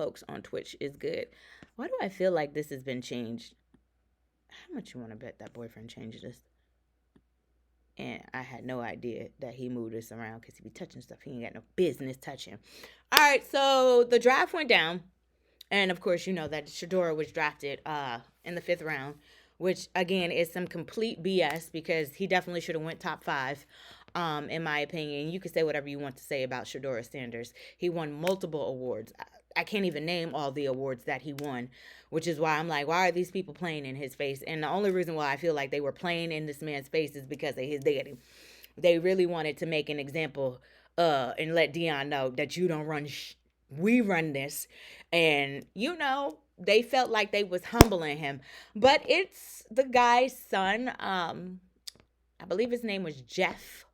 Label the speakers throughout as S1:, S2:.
S1: folks on Twitch is good. Why do I feel like this has been changed? How much you want to bet that boyfriend changed this? And I had no idea that he moved this around because he be touching stuff he ain't got no business touching. All right, so the draft went down. And of course, you know that Shedeur was drafted in the 5th round, which again is some complete BS because he definitely should have went top 5. In my opinion, you could say whatever you want to say about Shedeur Sanders. He won multiple awards. I can't even name all the awards that he won, which is why I'm like, why are these people playing in his face? And the only reason why I feel like they were playing in this man's face is because of his daddy. They really wanted to make an example and let Dion know that you don't run we run this. And you know, they felt like they was humbling him, but it's the guy's son. I believe his name was Jeff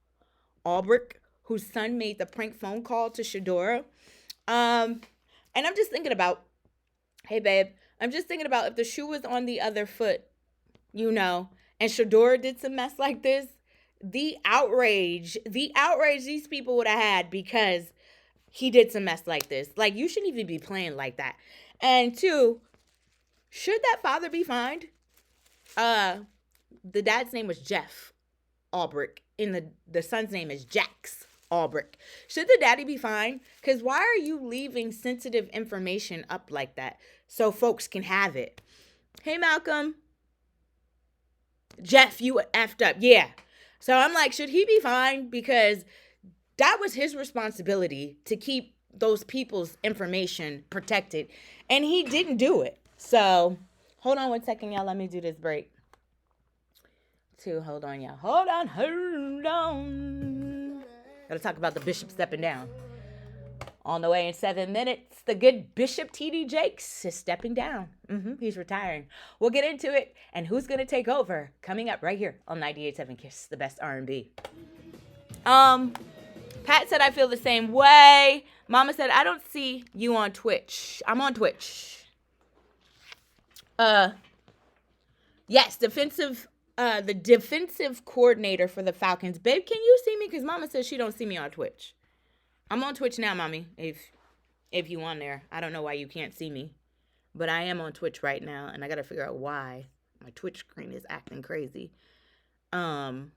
S1: Albrecht, whose son made the prank phone call to Shedeur. And I'm just thinking about, hey babe, I'm just thinking about if the shoe was on the other foot, you know, and Shedeur did some mess like this, the outrage these people would have had because he did some mess like this. Like, you shouldn't even be playing like that. And 2, should that father be fined? The dad's name was Jeff Albrecht, and the son's name is Jax Albrecht. Should the daddy be fined? Because why are you leaving sensitive information up like that so folks can have it? Hey, Malcolm. Jeff, you effed up. Yeah. So I'm like, should he be fined? Because that was his responsibility to keep those people's information protected, and he didn't do it. So hold on one second, y'all. Let me do this break. Hold on, y'all. Hold on. Gotta talk about the bishop stepping down. On the way in 7 minutes, the good Bishop T.D. Jakes is stepping down. He's retiring. We'll get into it, and who's gonna take over coming up right here on 98.7 Kiss, the best R&B. Pat said I feel the same way. Mama said I don't see you on Twitch. I'm on Twitch. Yes, the defensive coordinator for the Falcons. Babe, can you see me? Because Mama says she don't see me on Twitch. I'm on Twitch now, Mommy, if you on there. I don't know why you can't see me. But I am on Twitch right now, and I got to figure out why my Twitch screen is acting crazy. Because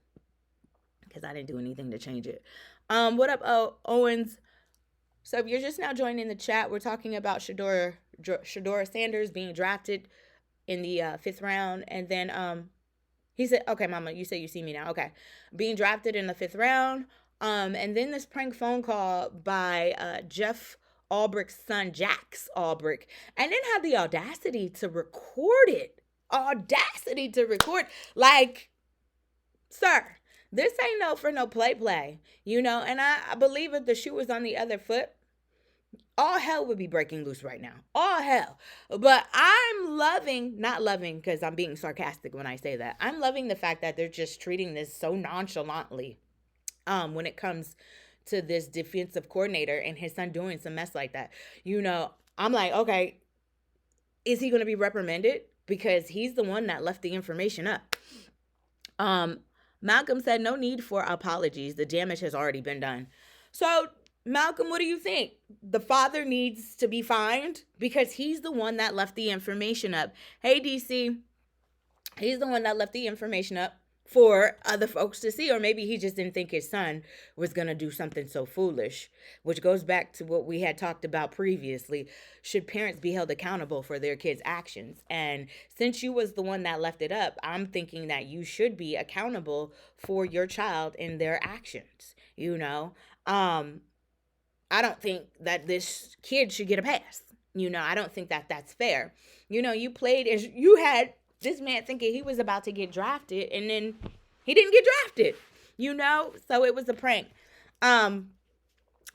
S1: I didn't do anything to change it. What up, Owens? So if you're just now joining the chat, we're talking about Shedeur Sanders being drafted in the 5th round. And then he said, okay, Mama, you say you see me now. Okay. Being drafted in the 5th round. And then this prank phone call by Jeff Albrecht's son, Jax Albrecht. And then had the audacity to record it. Like, sir, this ain't no for no play, you know. And I believe if the shoe was on the other foot, all hell would be breaking loose right now. All hell. But I'm not loving, because I'm being sarcastic when I say that. I'm loving the fact that they're just treating this so nonchalantly when it comes to this defensive coordinator and his son doing some mess like that. You know, I'm like, okay, is he going to be reprimanded? Because he's the one that left the information up. Malcolm said no need for apologies. The damage has already been done. So, Malcolm, what do you think? The father needs to be fined because he's the one that left the information up. Hey, DC, he's the one that left the information up for other folks to see, or maybe he just didn't think his son was going to do something so foolish, which goes back to what we had talked about previously. Should parents be held accountable for their kids' actions? And since you was the one that left it up, I'm thinking that you should be accountable for your child and their actions, you know? I don't think that this kid should get a pass. You know, I don't think that that's fair. You know, you had this man thinking he was about to get drafted, and then he didn't get drafted, you know? So it was a prank. I'm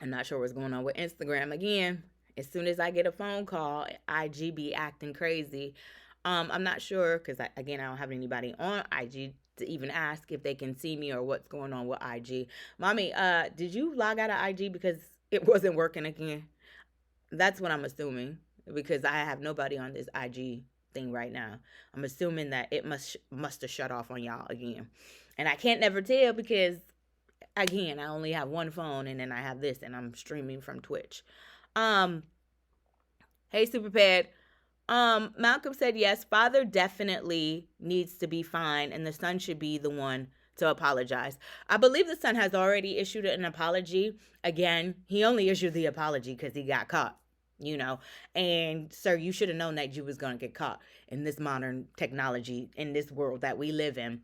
S1: not sure what's going on with Instagram. Again, as soon as I get a phone call, IG be acting crazy. I'm not sure because, I don't have anybody on IG to even ask if they can see me or what's going on with IG. Mommy, did you log out of IG because it wasn't working again? That's what I'm assuming, because I have nobody on this IG thing right now. I'm assuming that it must have shut off on y'all again. And I can't never tell because, again, I only have one phone, and then I have this, and I'm streaming from Twitch. Hey, Hey, Super Pad. Malcolm said yes, father definitely needs to be fine, and the son should be the one to apologize. I believe the son has already issued an apology. Again, he only issued the apology because he got caught, you know. And sir, you should have known that you was gonna get caught in this modern technology, in this world that we live in.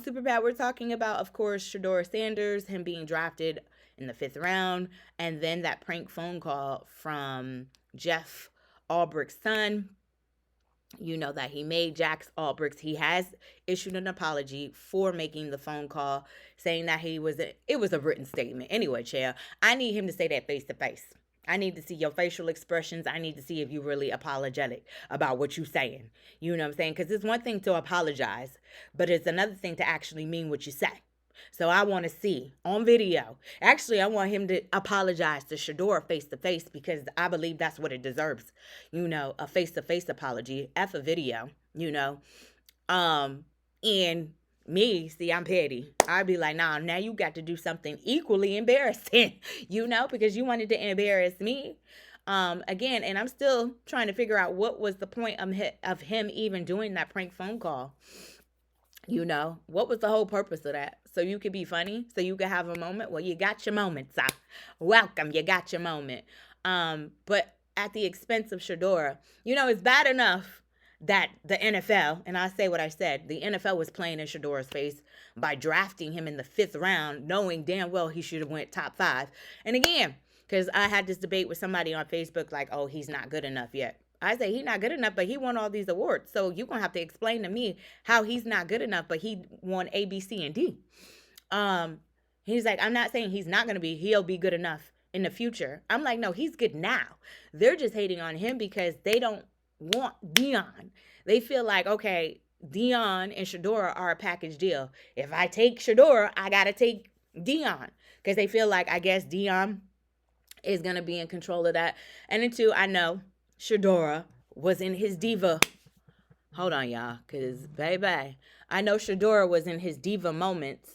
S1: Super bad. We're talking about, of course, Shedeur Sanders, him being drafted in the 5th round, and then that prank phone call from Jeff Albrecht's son, that he made Jax Albrecht. He has issued an apology for making the phone call, saying that it was a written statement. Anyway, Chair, I need him to say that face to face. I need to see your facial expressions. I need to see if you're really apologetic about what you're saying. You know what I'm saying? Because it's one thing to apologize, but it's another thing to actually mean what you say. So I want to see on video. Actually, I want him to apologize to Shedeur face to face, because I believe that's what it deserves. A face to face apology. F a video, And me, see, I'm petty. I'd be like, nah, now you got to do something equally embarrassing, because you wanted to embarrass me. Again, and I'm still trying to figure out what was the point of him even doing that prank phone call. What was the whole purpose of that? So you could be funny, so you could have a moment. Well, you got your moment, sir. Welcome, you got your moment. But at the expense of Shedeur, it's bad enough that the NFL, and I say what I said, the NFL was playing in Shedeur's face by drafting him in the 5th round, knowing damn well he should have went top 5. And again, because I had this debate with somebody on Facebook, like, oh, he's not good enough yet. I say he's not good enough, but he won all these awards. So you're going to have to explain to me how he's not good enough, but he won A, B, C, and D. He's like, I'm not saying he's not going to be. He'll be good enough in the future. I'm like, no, he's good now. They're just hating on him because they don't want Deion. They feel like, okay, Deion and Shedeur are a package deal. If I take Shedeur, I got to take Deion. Because they feel like, I guess, Deion is going to be in control of that. And then, too, I know Shedeur was in his diva. Hold on, y'all, because, baby, I know Shedeur was in his diva moments,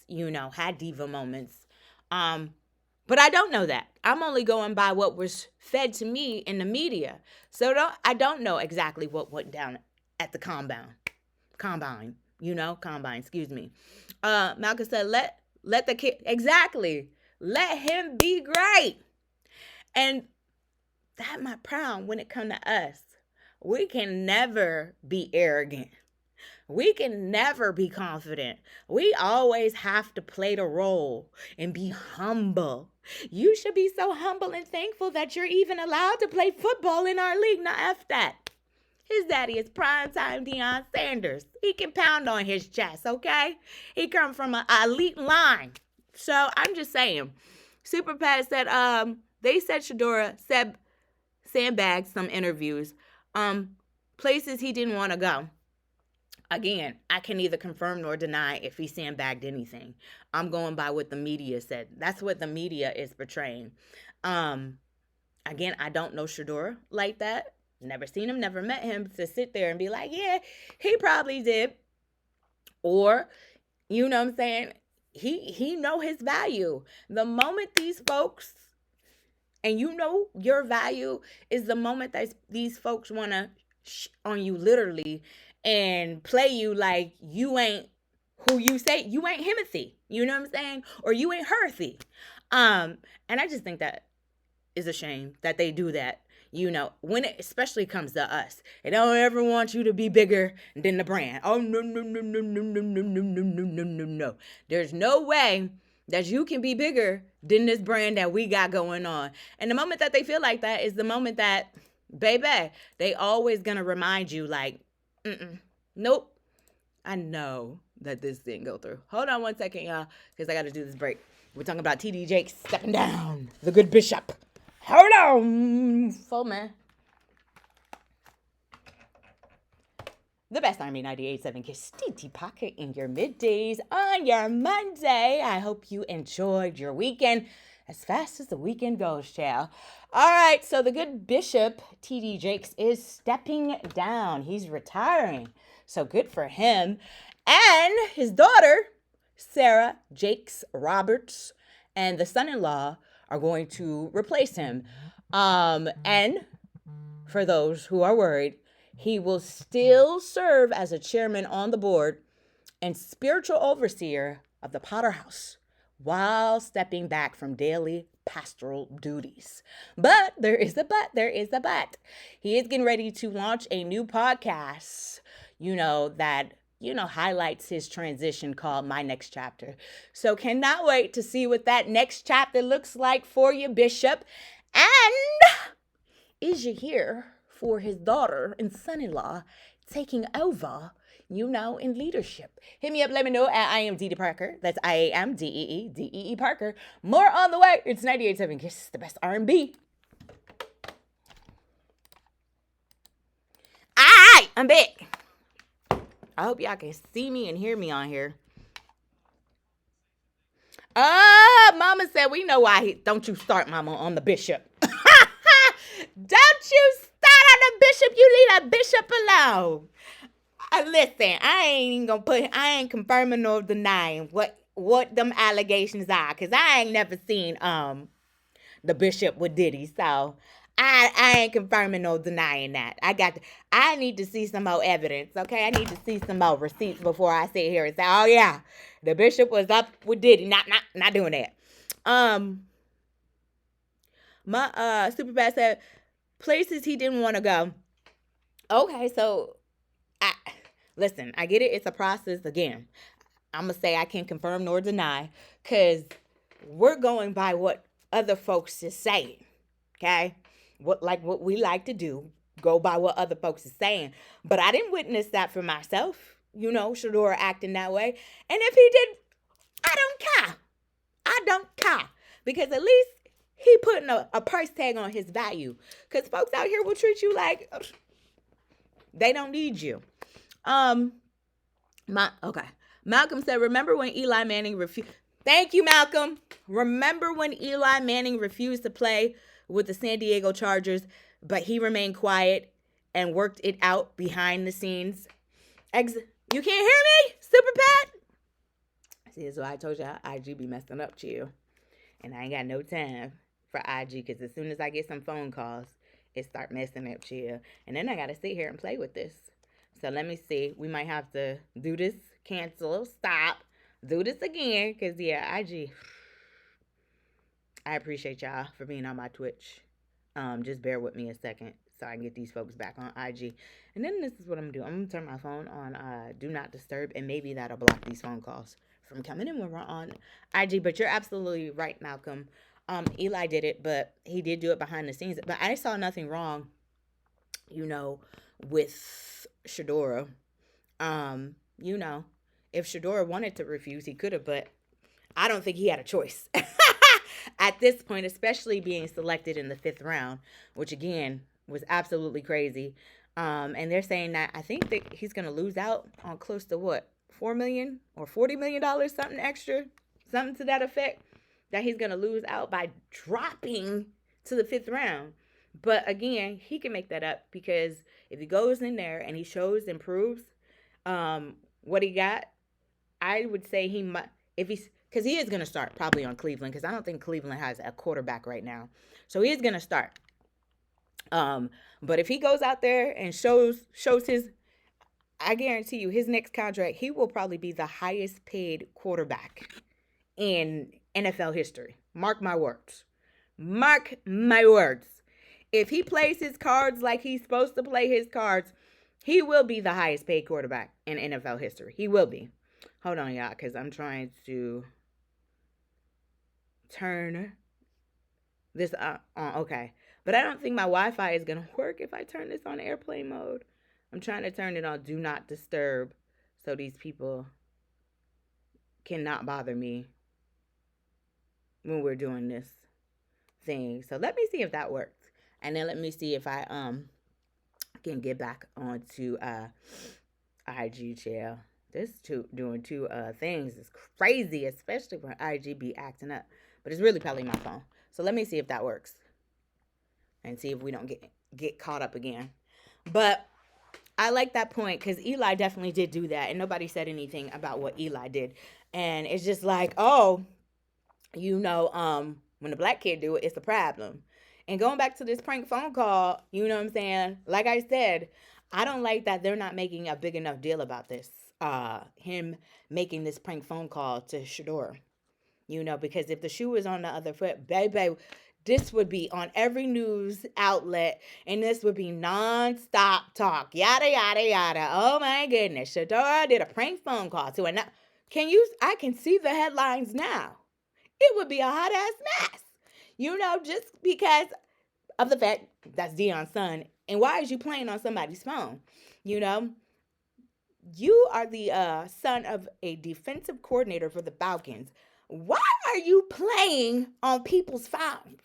S1: had diva moments. But I don't know that. I'm only going by what was fed to me in the media. So I don't know exactly what went down at the combine, excuse me. Malcolm said, let the kid, exactly, let him be great. And that's my problem when it comes to us. We can never be arrogant. We can never be confident. We always have to play the role and be humble. You should be so humble and thankful that you're even allowed to play football in our league. Now, F that. His daddy is primetime Deion Sanders. He can pound on his chest, okay? He comes from an elite line. So I'm just saying. Super Pat said, they said Shedeur sandbagged some interviews, places he didn't want to go. Again, I can neither confirm nor deny if he sandbagged anything. I'm going by what the media said. That's what the media is portraying. Again, I don't know Shedeur like that. Never seen him, never met him to sit there and be like, yeah, he probably did. Or, you know what I'm saying? He know his value. The moment these folks, and your value is the moment that these folks want to on you literally and play you like you ain't who you say. You ain't Himothy. You know what I'm saying? Or you ain't Herthy. And I just think that is a shame that they do that. When it especially comes to us. They don't ever want you to be bigger than the brand. Oh, no, no, no, no, no, no, no, no, no, no, no, no. There's no way that you can be bigger than this brand that we got going on. And the moment that they feel like that is the moment that, baby, they always going to remind you like, nope. I know that this didn't go through. Hold on one second, y'all, because I got to do this break. We're talking about TD Jakes stepping down, the good bishop. Hold on, full man. The best Army 98.7 Kistiti Pocket in your middays on your Monday. I hope you enjoyed your weekend as fast as the weekend goes, child. All right, so the good bishop, TD Jakes, is stepping down. He's retiring. So good for him. And his daughter, Sarah Jakes Roberts, and the son-in-law are going to replace him. And for those who are worried, he will still serve as a chairman on the board and spiritual overseer of the Potter House while stepping back from daily pastoral duties. But there is a but, there is a but. He is getting ready to launch a new podcast, that highlights his transition called My Next Chapter. So cannot wait to see what that next chapter looks like for you, Bishop. And is you here for his daughter and son-in-law taking over, in leadership? Hit me up, let me know at I am Dee Parker. That's IAMDEEDEE Parker. More on the way. It's 98.7 Kiss, the best R&B. Alright, I'm back. I hope y'all can see me and hear me on here. Mama said we know why don't you start, Mama, on the bishop. Don't you start on the bishop. You leave a bishop alone. Listen, I ain't confirming nor denying what them allegations are, because I ain't never seen the bishop with Diddy. So I ain't confirming nor denying that. I need to see some more evidence, okay? I need to see some more receipts before I sit here and say, oh yeah, the bishop was up with Diddy. Not doing that. My super bad said places he didn't want to go. Okay, so listen, I get it. It's a process. Again, I'm going to say I can't confirm nor deny, because we're going by what other folks is saying, okay? What we like to do, go by what other folks is saying. But I didn't witness that for myself, Shedeur acting that way. And if he did, I don't care. I don't care. Because at least he putting a price tag on his value. Because folks out here will treat you like they don't need you. Malcolm said, remember when Eli Manning refused? Thank you, Malcolm. Remember when Eli Manning refused to play with the San Diego Chargers, but he remained quiet and worked it out behind the scenes? You can't hear me, Super Pat? See, that's why I told you how IG be messing up to you. And I ain't got no time for IG, because as soon as I get some phone calls, it start messing up to you. And then I got to sit here and play with this. So let me see. We might have to do this, cancel, stop, do this again. Because, yeah, IG, I appreciate y'all for being on my Twitch. Just bear with me a second so I can get these folks back on IG. And then this is what I'm going to do. I'm going to turn my phone on Do Not Disturb, and maybe that'll block these phone calls from coming in when we're on IG. But you're absolutely right, Malcolm. Eli did it, but he did do it behind the scenes. But I saw nothing wrong, with Shedeur. If Shedeur wanted to refuse, he could have, but I don't think he had a choice at this point, especially being selected in the 5th round, which again was absolutely crazy. And they're saying that I think that he's going to lose out on close to $4 million or $40 million, something extra, something to that effect, that he's going to lose out by dropping to the 5th round. But again, he can make that up, because if he goes in there and he shows and proves what he got, I would say he might, because he is going to start probably on Cleveland, because I don't think Cleveland has a quarterback right now. So he is going to start. But if he goes out there and shows his, I guarantee you, his next contract, he will probably be the highest paid quarterback in NFL history. Mark my words. Mark my words. If he plays his cards like he's supposed to play his cards, he will be the highest paid quarterback in NFL history. He will be. Hold on, y'all, because I'm trying to turn this on. Okay. But I don't think my Wi-Fi is going to work if I turn this on airplane mode. I'm trying to turn it on Do Not Disturb so these people cannot bother me when we're doing this thing. So let me see if that works. And then let me see if I can get back onto IG chair. Doing two things is crazy, especially when IG be acting up. But it's really probably my phone. So let me see if that works. And see if we don't get caught up again. But I like that point, because Eli definitely did do that. And nobody said anything about what Eli did. And it's just like, when the black kid do it, it's a problem. And going back to this prank phone call, you know what I'm saying? Like I said, I don't like that they're not making a big enough deal about this. Him making this prank phone call to Shedeur. Because if the shoe was on the other foot, baby, this would be on every news outlet, and this would be nonstop talk. Yada yada yada. Oh my goodness, Shedeur did a prank phone call to another. I can see the headlines now. It would be a hot ass mess. Just because of the fact that's Dion's son. And why is you playing on somebody's phone? You know, you are the son of a defensive coordinator for the Falcons. Why are you playing on people's phones?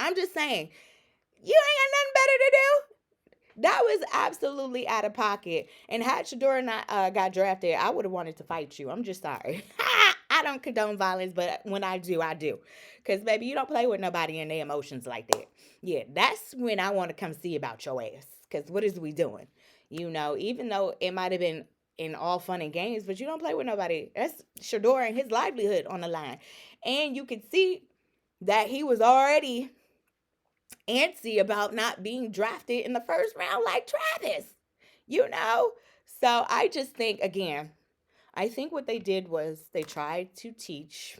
S1: I'm just saying, you ain't got nothing better to do. That was absolutely out of pocket. And had Shedeur not got drafted, I would have wanted to fight you. I'm just sorry. I don't condone violence, but when I do, I do. Because, baby, you don't play with nobody and their emotions like that. Yeah, that's when I want to come see about your ass. Because what is we doing? Even though it might have been in all fun and games, but you don't play with nobody. That's Shedeur and his livelihood on the line. And you could see that he was already antsy about not being drafted in the first round like Travis, So I just think, again, I think what they did was they tried to teach.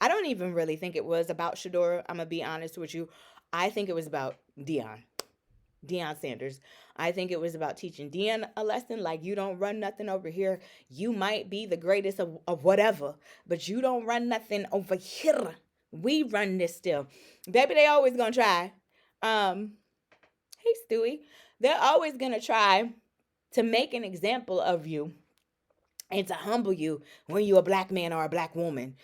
S1: I don't even really think it was about Shedeur. I'm going to be honest with you. I think it was about Deion Sanders. I think it was about teaching Deion a lesson, like you don't run nothing over here. You might be the greatest of whatever, but you don't run nothing over here. We run this still. Baby, they always gonna try. Hey Stewie. They're always gonna try to make an example of you and to humble you when you're a black man or a black woman.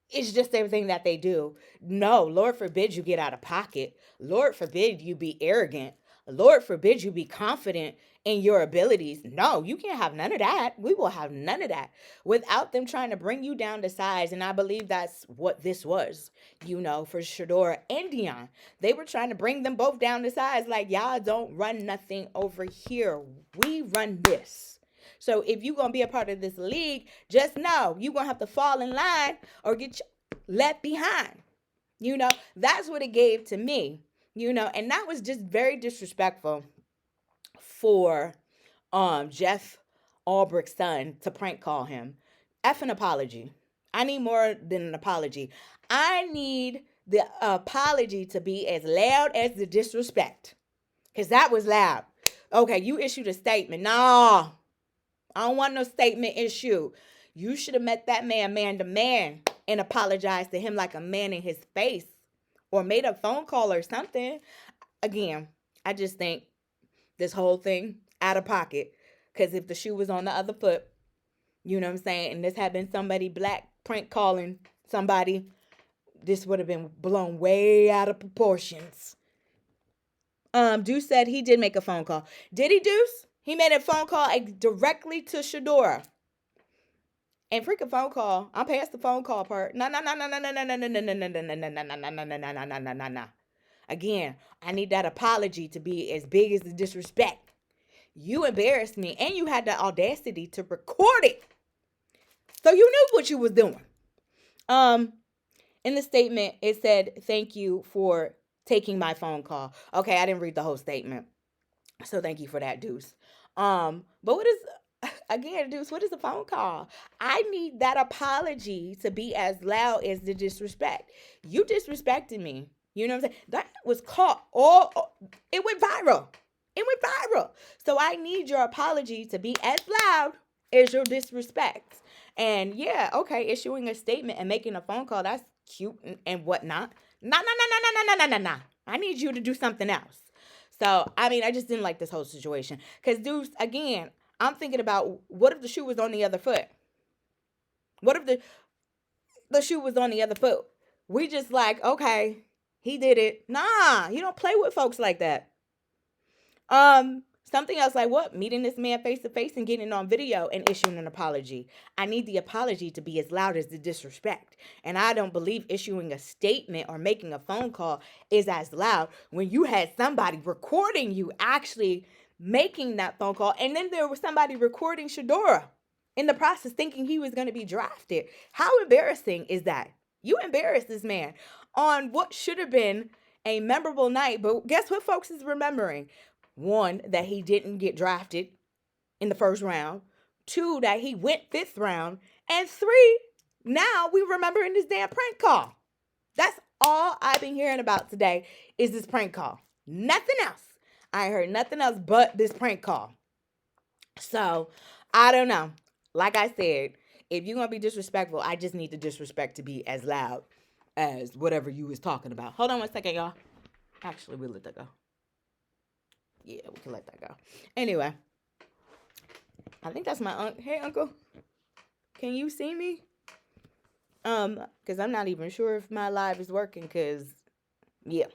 S1: It's just everything that they do. No, Lord forbid you get out of pocket. Lord forbid you be arrogant. Lord forbid you be confident in your abilities. No, you can't have none of that. We will have none of that without them trying to bring you down to size. And I believe that's what this was, for Shedeur and Deion. They were trying to bring them both down to size. Like, y'all don't run nothing over here. We run this. So if you're going to be a part of this league, just know you're going to have to fall in line or get left behind. That's what it gave to me, and that was just very disrespectful for Jeff Albrecht's son to prank call him. F an apology. I need more than an apology. I need the apology to be as loud as the disrespect. Because that was loud. Okay, you issued a statement. No, I don't want no statement issue. You should have met that man to man and apologized to him like a man in his face or made a phone call or something. Again, I just think this whole thing out of pocket, because if the shoe was on the other foot, you know what I'm saying, and this had been somebody black prank calling somebody, this would have been blown way out of proportions. Deuce said he did make a phone call. Did he, Deuce? He made a phone call directly to Shedeur. And freaking phone call. I'm past the phone call part. No. Again, I need that apology to be as big as the disrespect. You embarrassed me, and you had the audacity to record it. So you knew what you was doing. In the statement, it said, "Thank you for taking my phone call." Okay, I didn't read the whole statement. So thank you for that, Deuce. But what is, again, Deuce, what is a phone call? I need that apology to be as loud as the disrespect. You disrespected me. You know what I'm saying? That was caught it went viral. It went viral. So I need your apology to be as loud as your disrespect. And yeah, okay, issuing a statement and making a phone call, that's cute and whatnot. Nah. I need you to do something else. So, I just didn't like this whole situation. Because, Deuce, again, I'm thinking about, what if the shoe was on the other foot? What if the shoe was on the other foot? We just like, okay, he did it. Nah, you don't play with folks like that. Something else like what? Meeting this man face to face and getting on video and issuing an apology. I need the apology to be as loud as the disrespect. And I don't believe issuing a statement or making a phone call is as loud when you had somebody recording you actually making that phone call. And then there was somebody recording Shedeur in the process thinking he was going to be drafted. How embarrassing is that? You embarrassed this man on what should have been a memorable night. But guess what folks is remembering? One, that he didn't get drafted in the first round. Two, that he went fifth round. And three, now we remembering this damn prank call. That's all I've been hearing about today is this prank call. Nothing else. I heard nothing else but this prank call. So, I don't know. Like I said, if you're going to be disrespectful, I just need the disrespect to be as loud as whatever you was talking about. Hold on one second, y'all. Actually, we'll let that go. Yeah, we can let that go. Anyway, I think that's my uncle. Hey, uncle. Can you see me? Because I'm not even sure if my live is working, because, yeah.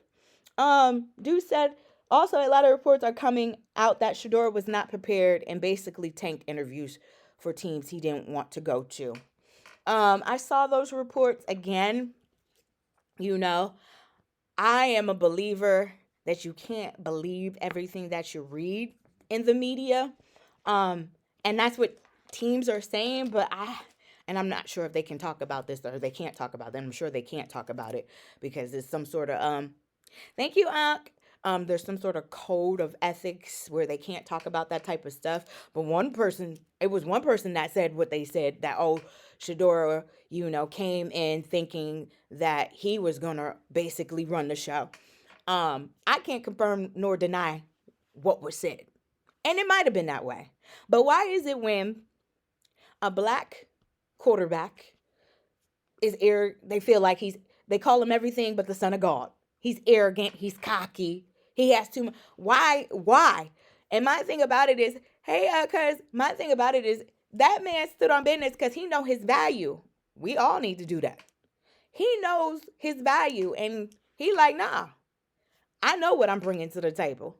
S1: Dude said, also a lot of reports are coming out that Shedeur was not prepared and basically tanked interviews for teams he didn't want to go to. I saw those reports again. You know, I am a believer that you can't believe everything that you read in the media. And that's what teams are saying, but I'm not sure if they can talk about this or they can't talk about it. I'm sure they can't talk about it because it's some sort of, thank you, Unc. There's some sort of code of ethics where they can't talk about that type of stuff. But it was one person that said what they said, that, Shedeur, came in thinking that he was going to basically run the show. I can't confirm nor deny what was said. And it might have been that way. But why is it when a black quarterback is they feel like they call him everything but the son of God. He's arrogant. He's cocky. He has too much. Why? And my thing about it is, that man stood on business because he know his value. We all need to do that. He knows his value, and he like, nah, I know what I'm bringing to the table.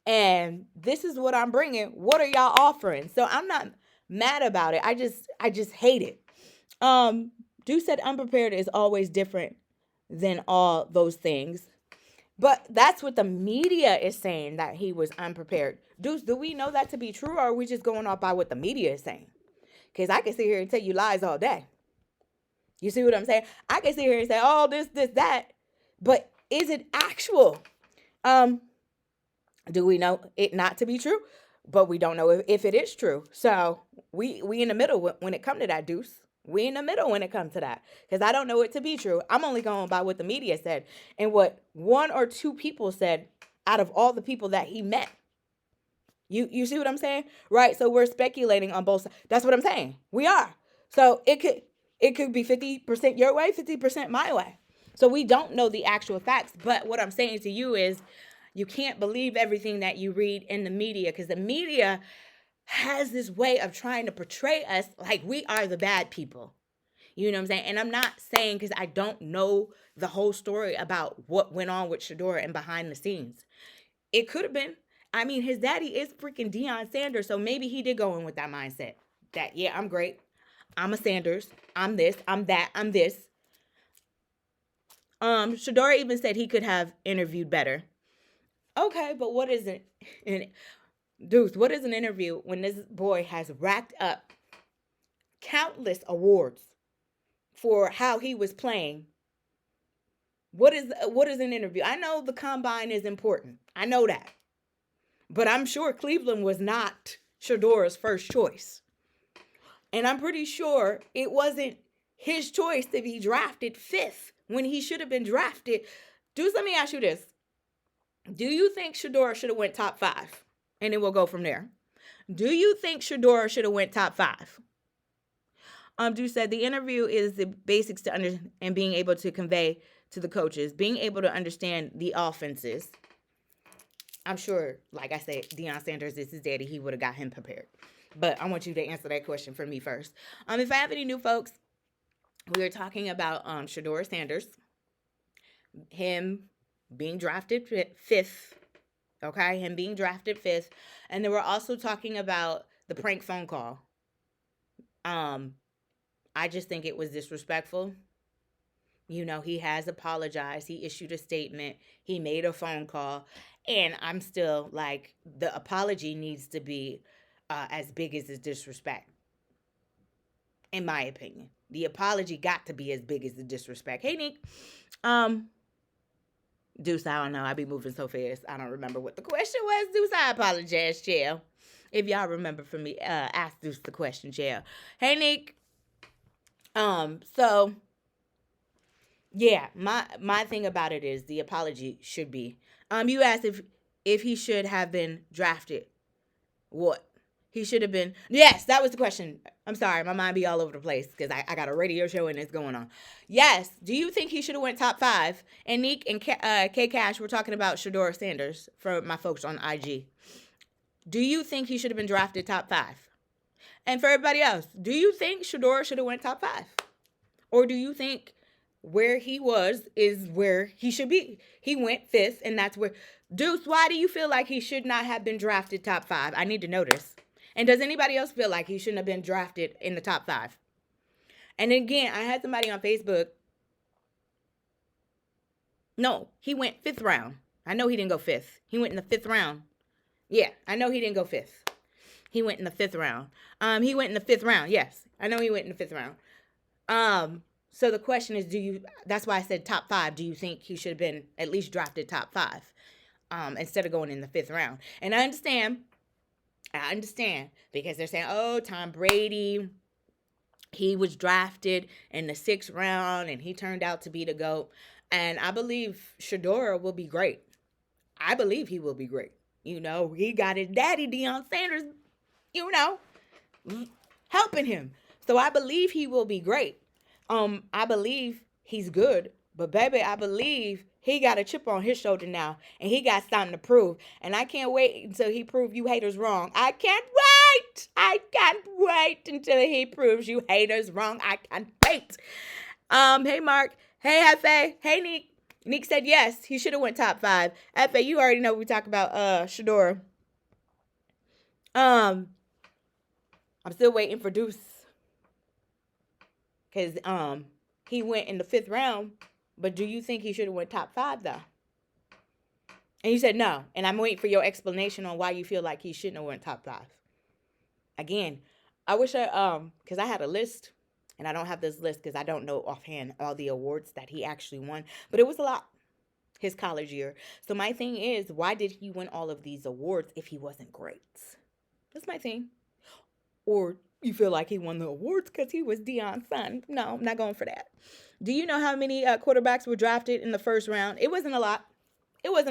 S1: And this is what I'm bringing. What are y'all offering? So I'm not mad about it. I just hate it. Dude said unprepared is always different than all those things. But that's what the media is saying, that he was unprepared. Deuce, do we know that to be true, or are we just going off by what the media is saying? Because I can sit here and tell you lies all day. You see what I'm saying? I can sit here and say, oh, this, that. But is it actual? Do we know it not to be true? But we don't know if it is true. So we in the middle when it comes to that, Deuce. We in the middle when it comes to that. Because I don't know it to be true. I'm only going by what the media said and what one or two people said out of all the people that he met. You see what I'm saying? Right? So we're speculating on both sides. That's what I'm saying. We are. So it could be 50% your way, 50% my way. So we don't know the actual facts. But what I'm saying to you is, you can't believe everything that you read in the media, because the media has this way of trying to portray us like we are the bad people. You know what I'm saying? And I'm not saying, because I don't know the whole story about what went on with Shedeur and behind the scenes. It could have been. I mean, his daddy is freaking Deion Sanders, so maybe he did go in with that mindset. That, yeah, I'm great. I'm a Sanders. I'm this. I'm that. I'm this. Shedeur even said he could have interviewed better. Okay, but what is it? Deuce, what is an interview when this boy has racked up countless awards for how he was playing? What is an interview? I know the combine is important. I know that. But I'm sure Cleveland was not Shedeur's first choice. And I'm pretty sure it wasn't his choice to be drafted fifth when he should have been drafted. Deuce, let me ask you this. Do you think Shedeur should have went top 5? And then we'll go from there. Do you think Shedeur should have went top 5? Dude said the interview is the basics to understand and being able to convey to the coaches, being able to understand the offenses. I'm sure, like I said, Deion Sanders is his daddy. He would have got him prepared. But I want you to answer that question for me first. If I have any new folks, we are talking about Shedeur Sanders, him being drafted fifth. Okay, him being drafted fifth. And then we're also talking about the prank phone call. I just think it was disrespectful. You know, he has apologized. He issued a statement. He made a phone call. And I'm still like, the apology needs to be as big as his disrespect, in my opinion. The apology got to be as big as the disrespect. Hey, Nick. Um, Deuce, I don't know. I be moving so fast. I don't remember what the question was. Deuce, I apologize, Chair. If y'all remember from me, ask Deuce the question, Chair. Hey, Nick. So yeah, my thing about it is the apology should be. You asked if he should have been drafted. What? He should have been. Yes, that was the question. I'm sorry, my mind be all over the place because I got a radio show and it's going on. Yes. Do you think he should have went top 5? And Neek and K Cash were talking about Shedeur Sanders for my folks on IG. Do you think he should have been drafted top 5? And for everybody else, do you think Shedeur should have went top 5? Or do you think where he was is where he should be? He went 5th, and that's where. Deuce, why do you feel like he should not have been drafted top 5? I need to know this. And does anybody else feel like he shouldn't have been drafted in the top 5? And again, I had somebody on Facebook. No, he went 5th round. I know he didn't go 5th. He went in the 5th round. Yeah, I know he didn't go 5th. He went in the 5th round. He went in the 5th round. Yes, I know he went in the 5th round. So the question is, that's why I said top 5. Do you think he should have been at least drafted top 5 instead of going in the 5th round? And I understand because they're saying, oh, Tom Brady, he was drafted in the 6th round and he turned out to be the GOAT. And I believe Shedeur will be great. I believe he will be great. You know, he got his daddy, Deion Sanders, you know, helping him. So I believe he will be great. I believe he's good, but baby, I believe he got a chip on his shoulder now, and he got something to prove. And I can't wait until he proves you haters wrong. I can't wait until he proves you haters wrong. I can't wait. Hey Mark. Hey Hefe. Hey Neek. Neek said yes, he should have went top 5. Hefe, you already know we talk about Shedeur. I'm still waiting for Deuce. Because he went in the 5th round, but do you think he should have went top 5 though? And you said no, and I'm waiting for your explanation on why you feel like he shouldn't have went top 5. Again, I wish because I had a list, and I don't have this list because I don't know offhand all the awards that he actually won, but it was a lot his college year. So my thing is, why did he win all of these awards if he wasn't great? That's my thing. Or you feel like he won the awards because he was Deion's son. No, I'm not going for that. Do you know how many quarterbacks were drafted in the 1st round? It wasn't a lot. It was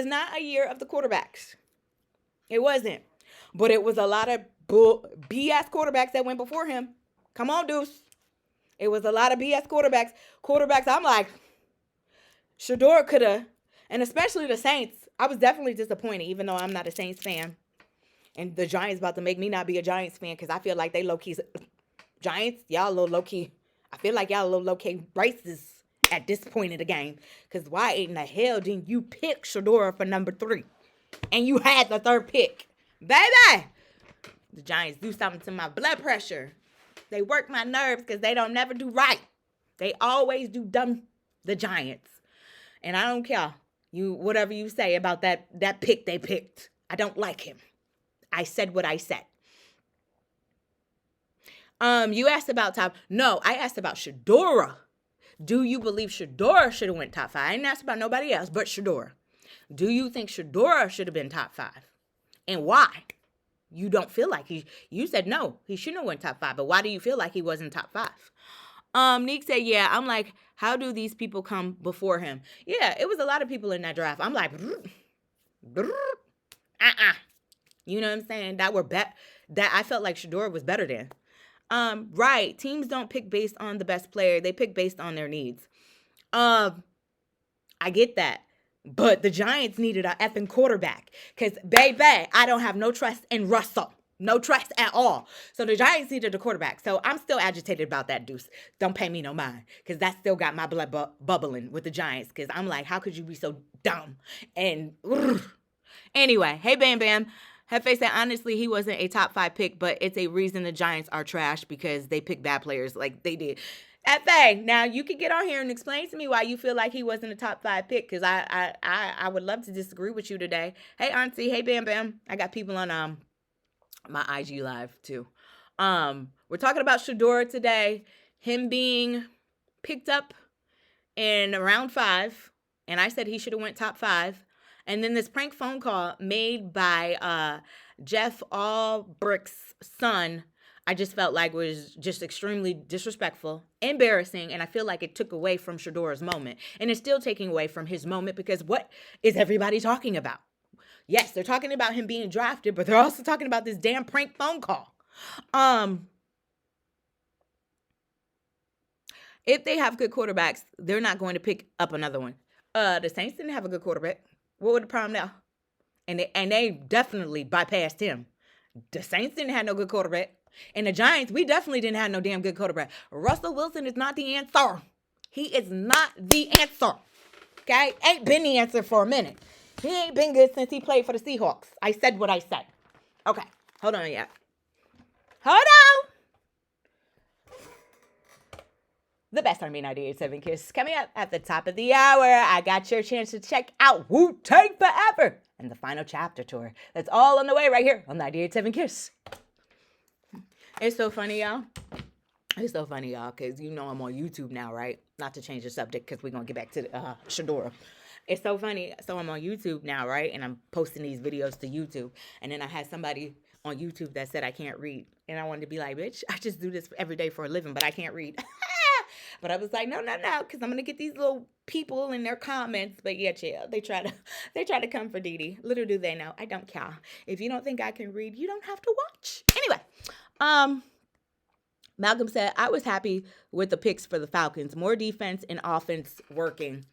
S1: not a year of the quarterbacks. It wasn't. But it was a lot of BS quarterbacks that went before him. Come on, Deuce. It was a lot of BS quarterbacks. I'm like, Shedeur could have, and especially the Saints. I was definitely disappointed, even though I'm not a Saints fan. And the Giants about to make me not be a Giants fan because I feel like they low-key. Giants, y'all a little low-key. I feel like y'all a little low-key racist at this point in the game. Because why in the hell didn't you pick Shedeur for number 3? And you had the 3rd pick. Baby! The Giants do something to my blood pressure. They work my nerves because they don't never do right. They always do dumb, the Giants. And I don't care. Whatever you say about that pick they picked. I don't like him. I said what I said. You asked about top. No, I asked about Shedeur. Do you believe Shedeur should have went top 5? I didn't ask about nobody else but Shedeur. Do you think Shedeur should have been top 5? And why? You don't feel like you said no, he shouldn't have went top 5, but why do you feel like he wasn't top 5? Nick said, yeah, I'm like, how do these people come before him? Yeah, it was a lot of people in that draft. I'm like, You know what I'm saying? That I felt like Shedeur was better than. Right. Teams don't pick based on the best player. They pick based on their needs. I get that. But the Giants needed an effing quarterback. Because, baby, I don't have no trust in Russell. No trust at all. So the Giants needed a quarterback. So I'm still agitated about that, Deuce. Don't pay me no mind. Because that still got my blood bubbling with the Giants. Because I'm like, how could you be so dumb? And, anyway, hey, Bam Bam. Hefe said, honestly, he wasn't a top 5 pick, but it's a reason the Giants are trash because they pick bad players like they did. Hefe, now you can get on here and explain to me why you feel like he wasn't a top 5 pick because I would love to disagree with you today. Hey, Auntie. Hey, Bam Bam. I got people on my IG live too. We're talking about Shedeur today. him being picked up in round 5, and I said he should have went top 5. And then this prank phone call made by Jeff Albrecht's son, I just felt like was just extremely disrespectful, embarrassing, and I feel like it took away from Shedeur's moment. And it's still taking away from his moment because what is everybody talking about? Yes, they're talking about him being drafted, but they're also talking about this damn prank phone call. If they have good quarterbacks, they're not going to pick up another one. The Saints didn't have a good quarterback. What would the problem now? And they definitely bypassed him. The Saints didn't have no good quarterback. And the Giants, we definitely didn't have no damn good quarterback. Russell Wilson is not the answer. He is not the answer. Okay? Ain't been the answer for a minute. He ain't been good since he played for the Seahawks. I said what I said. Okay. Hold on, yeah. Hold on. The best Army 98.7 Kiss coming up at the top of the hour. I got your chance to check out Wu-Tang Forever and the final chapter tour. That's all on the way right here on 98.7 Kiss. It's so funny, y'all. It's so funny, y'all, because you know I'm on YouTube now, right? Not to change the subject because we're going to get back to Shedeur. It's so funny. So I'm on YouTube now, right? And I'm posting these videos to YouTube. And then I had somebody on YouTube that said I can't read. And I wanted to be like, bitch, I just do this every day for a living, but I can't read. But I was like, no, because I'm going to get these little people in their comments. But yeah, chill. They try to come for Dee Dee. Little do they know, I don't care. If you don't think I can read, you don't have to watch. Anyway, Malcolm said, I was happy with the picks for the Falcons. More defense and offense working.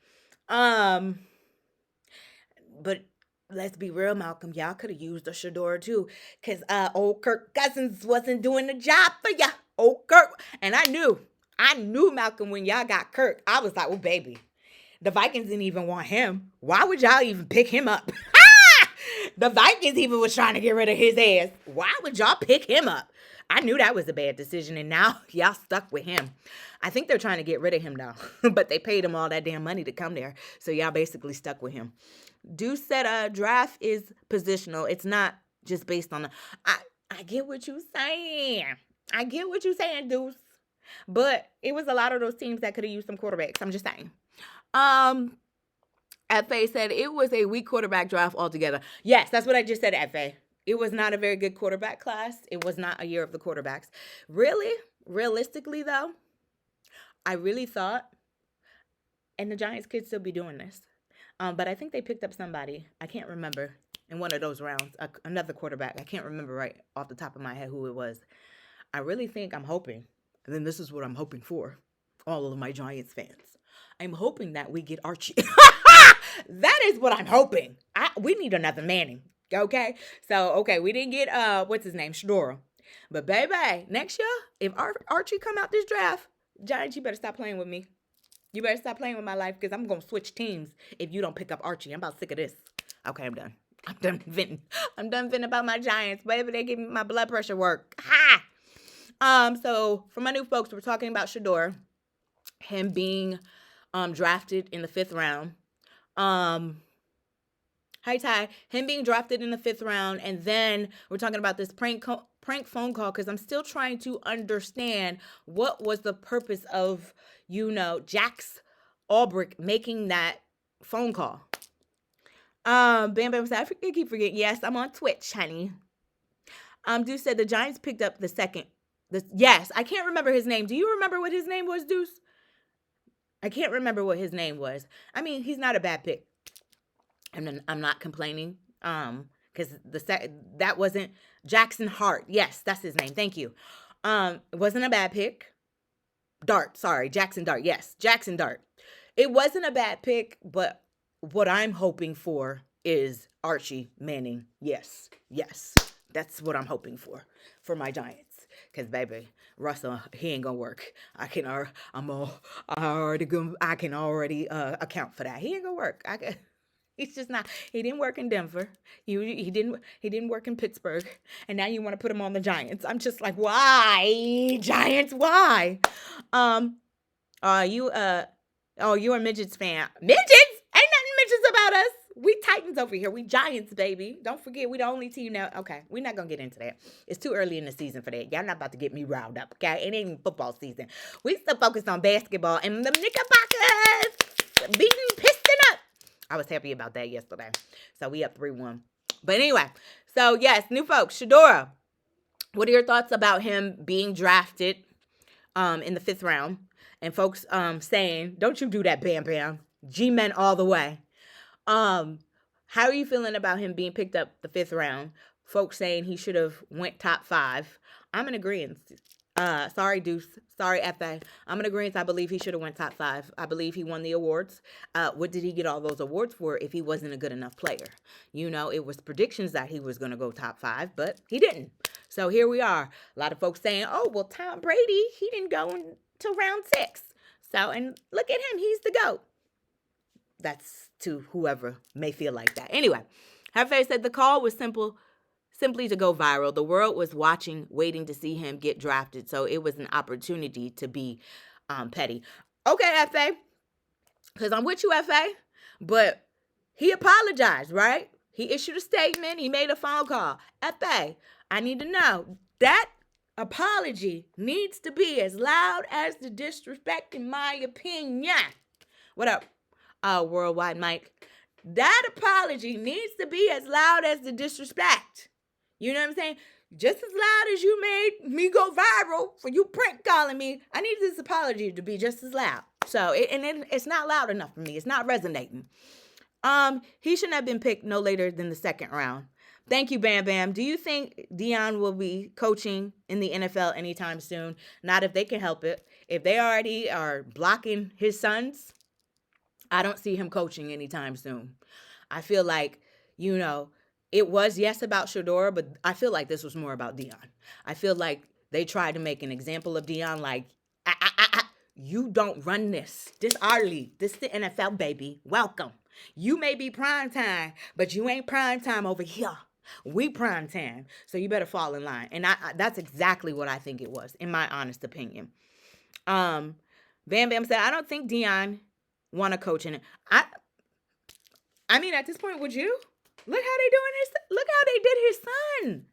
S1: But let's be real, Malcolm. Y'all could have used a Shedeur too. Because old Kirk Cousins wasn't doing the job for ya. Old Kirk. And I knew, Malcolm, when y'all got Kirk. I was like, oh, baby. The Vikings didn't even want him. Why would y'all even pick him up? The Vikings even was trying to get rid of his ass. Why would y'all pick him up? I knew that was a bad decision, and now y'all stuck with him. I think they're trying to get rid of him now, but they paid him all that damn money to come there, so y'all basically stuck with him. Deuce said draft is positional. It's not just based on I get what you're saying. I get what you're saying, Deuce. But it was a lot of those teams that could have used some quarterbacks. I'm just saying. F.A. said it was a weak quarterback draft altogether. Yes, that's what I just said, F.A. It was not a very good quarterback class. It was not a year of the quarterbacks. Really, realistically, though, I really thought, and the Giants could still be doing this, but I think they picked up somebody. I can't remember in one of those rounds, another quarterback. I can't remember right off the top of my head who it was. I really think I'm hoping, and then this is what I'm hoping for, all of my Giants fans. I'm hoping that we get Archie. That is what I'm hoping. We need another Manning. Okay? So, okay, we didn't get, what's his name? Shedeur. But, baby, next year, if Archie come out this draft, Giants, you better stop playing with me. You better stop playing with my life because I'm going to switch teams if you don't pick up Archie. I'm about sick of this. Okay, I'm done. I'm done venting. I'm done venting about my Giants. Baby, they give me my blood pressure work. Ha! So, for my new folks, we're talking about Shedeur. Him being drafted in the 5th round. Hi, Ty. Him being drafted in the 5th round, and then we're talking about this prank phone call because I'm still trying to understand what was the purpose of, Jax Albrecht making that phone call. Bam Bam said, I keep forgetting. Yes, I'm on Twitch, honey. Deuce said the Giants picked up the second. Yes, I can't remember his name. Do you remember what his name was, Deuce? I can't remember what his name was. I mean, he's not a bad pick. I'm not complaining. Because that wasn't Jackson Hart. Yes, that's his name. Thank you. It wasn't a bad pick. Jackson Dart. Yes, Jackson Dart. It wasn't a bad pick, but what I'm hoping for is Archie Manning. Yes. That's what I'm hoping for my Giants. Because, baby, Russell, he ain't going to work. I can already account for that. He ain't going to work. He's just not. He didn't work in Denver. He didn't work in Pittsburgh. And now you want to put him on the Giants. I'm just like, why? Giants, why? You're a Midgets fan. Midgets? Ain't nothing Midgets about us. we Titans over here. We Giants, baby. Don't forget, we the only team now. Okay, we're not gonna get into that. It's too early in the season for that. Y'all not about to get me riled up. Okay, it ain't even football season. We still focused on basketball and the Knickerbockers beating Piston up. I was happy about that yesterday. So we up 3-1. But anyway, so yes, new folks. Shedeur, what are your thoughts about him being drafted in the 5th round? And folks saying, don't you do that, Bam Bam. G-men all the way. How are you feeling about him being picked up the 5th round? Folks saying he should have went top 5. I'm in agreement. Sorry, Deuce. Sorry, FA. I'm in agreement. I believe he should have went top 5. I believe he won the awards. What did he get all those awards for if he wasn't a good enough player? You know, it was predictions that he was going to go top 5, but he didn't. So here we are. A lot of folks saying, oh, well, Tom Brady, he didn't go until round 6. So, and look at him. He's the GOAT. That's to whoever may feel like that. Anyway, Hefe said the call was simply to go viral. The world was watching, waiting to see him get drafted. So it was an opportunity to be petty. Okay, Hefe, because I'm with you, Hefe, but he apologized, right? He issued a statement. He made a phone call. Hefe, I need to know that apology needs to be as loud as the disrespect, in my opinion. What up? Worldwide Mike. That apology needs to be as loud as the disrespect. You know what I'm saying? Just as loud as you made me go viral for you prank calling me, I need this apology to be just as loud. So, it's not loud enough for me. It's not resonating. He shouldn't have been picked no later than the 2nd round. Thank you, Bam Bam. Do you think Deion will be coaching in the NFL anytime soon? Not if they can help it. If they already are blocking his sons, I don't see him coaching anytime soon. I feel like, you know, it was, yes, about Shedeur, but I feel like this was more about Deion. I feel like they tried to make an example of Deion like, you don't run this. This our league. This the NFL, baby. Welcome. You may be prime time, but you ain't prime time over here. We prime time. So you better fall in line. And that's exactly what I think it was, in my honest opinion. Bam Bam said, I don't think Deion want to coach in it. I mean, at this point, would you? Look how they did his son.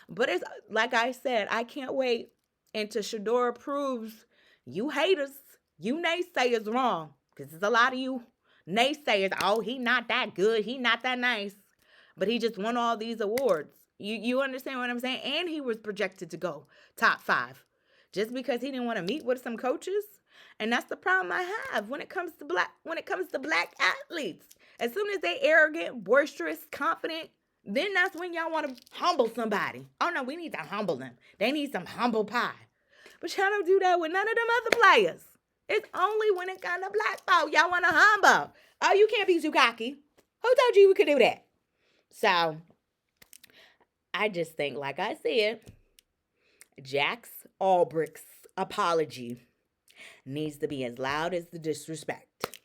S1: But it's like I said, I can't wait until Shedeur proves you haters, you naysayers wrong. Because there's a lot of you naysayers. Oh, he not that good. He not that nice. But he just won all these awards. You understand what I'm saying? And he was projected to go top 5. Just because he didn't want to meet with some coaches. And that's the problem I have when it comes to black athletes. As soon as they arrogant, boisterous, confident, then that's when y'all want to humble somebody. Oh no, we need to humble them. They need some humble pie. But y'all don't do that with none of them other players. It's only when it comes to black folk y'all want to humble. Oh, you can't be too cocky. Who told you we could do that? So, I just think, like I said, Jax Albrecht's apology needs to be as loud as the disrespect.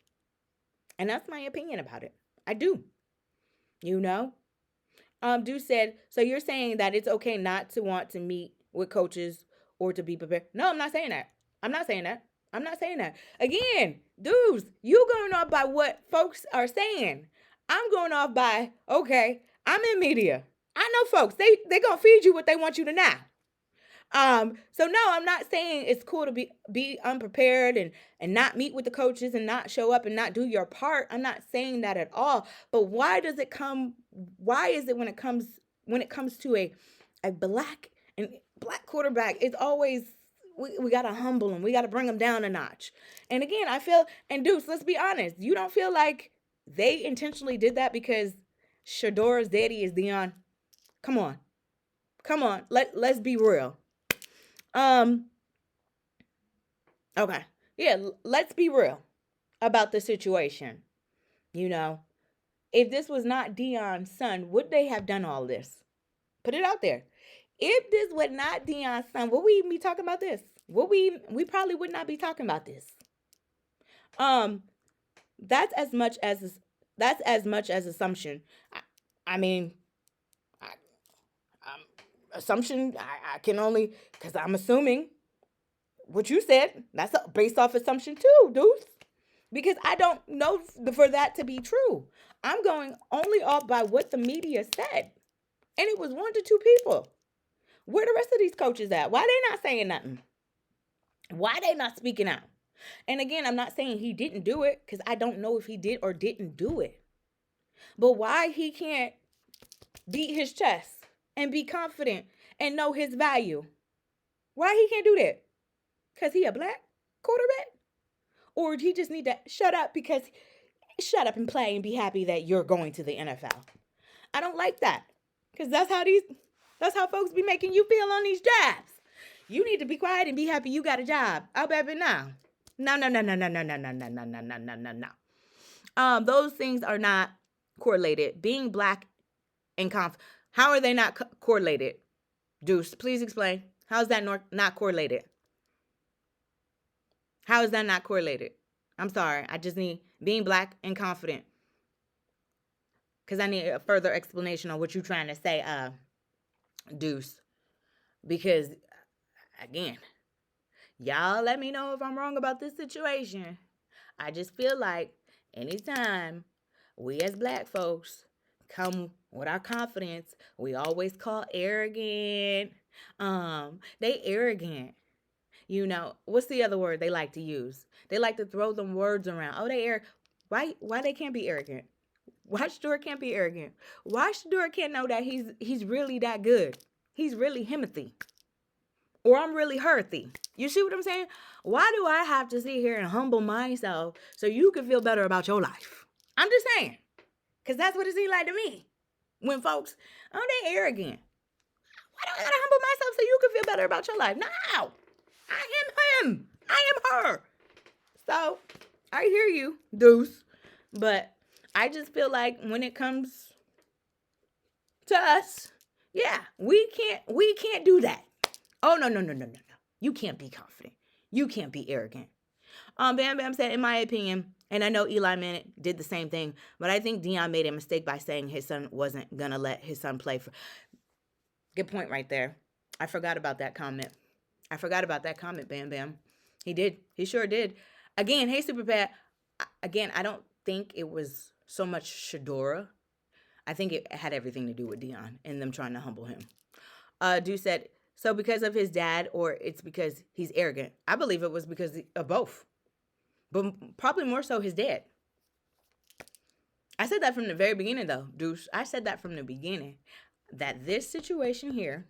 S1: And that's my opinion about it. I do. You know? Dude said, so you're saying that it's okay not to want to meet with coaches or to be prepared? No, I'm not saying that. I'm not saying that. Again, dudes, you going off by what folks are saying. I'm going off by, okay, I'm in media. I know folks, they going to feed you what they want you to know. So no, I'm not saying it's cool to be unprepared and not meet with the coaches and not show up and not do your part. I'm not saying that at all. But why is it when it comes to a black quarterback, it's always we got to humble them. We got to bring them down a notch. And again, I feel, and Deuce, let's be honest, you don't feel like they intentionally did that because Shedeur's daddy is Deion? Come on. Let's be real. Okay. Yeah, let's be real about the situation. You know, if this was not Deion's son, would they have done all this? Put it out there. If this was not Deion's son, would we even be talking about this? We probably would not be talking about this. That's as much as assumption. I mean, assumption, I can only, because I'm assuming what you said, that's based off assumption too, dudes. Because I don't know for that to be true. I'm going only off by what the media said. And it was 1 to 2 people. Where the rest of these coaches at? Why they not saying nothing? Why they not speaking out? And again, I'm not saying he didn't do it because I don't know if he did or didn't do it. But why he can't beat his chest and be confident and know his value? Why he can't do that? Because he a black quarterback? Or he just need to shut up because shut up and play and be happy that you're going to the NFL? I don't like that. Because that's how folks be making you feel on these jobs. You need to be quiet and be happy you got a job. I'll bet it now. No, no, no, no, no, no, no, no, no, no, no, no, no, no. Those things are not correlated. Being black and how are they not correlated? Deuce, please explain. How is that not correlated? How is that not correlated? I'm sorry. I just need being black and confident. Because I need a further explanation on what you're trying to say, Deuce. Because, again, y'all let me know if I'm wrong about this situation. I just feel like anytime we as black folks come with our confidence, we always call arrogant. They arrogant. You know, what's the other word they like to use? They like to throw them words around. Oh, they arrogant. Why they can't be arrogant? Why Shedeur can't be arrogant? Why Shedeur can't know that he's really that good? He's really himothy. Or I'm really herthy. You see what I'm saying? Why do I have to sit here and humble myself so you can feel better about your life? I'm just saying. Because that's what it seems like to me. When folks, oh, they arrogant. Why do I gotta humble myself so you can feel better about your life? No. I am him. I am her. So, I hear you, Deuce. But I just feel like when it comes to us, yeah, we can't do that. Oh, no. You can't be confident. You can't be arrogant. Bam Bam said, in my opinion, and I know Eli Manning did the same thing, but I think Deion made a mistake by saying his son wasn't going to let his son play. Good point right there. I forgot about that comment. Bam Bam. He did. He sure did. Again, hey, Super Pat. Again, I don't think it was so much Shedeur. I think it had everything to do with Deion and them trying to humble him. Dude said, so because of his dad or it's because he's arrogant? I believe it was because of both. But probably more so his dad. I said that from the very beginning, though, Deuce. I said that from the beginning. That this situation here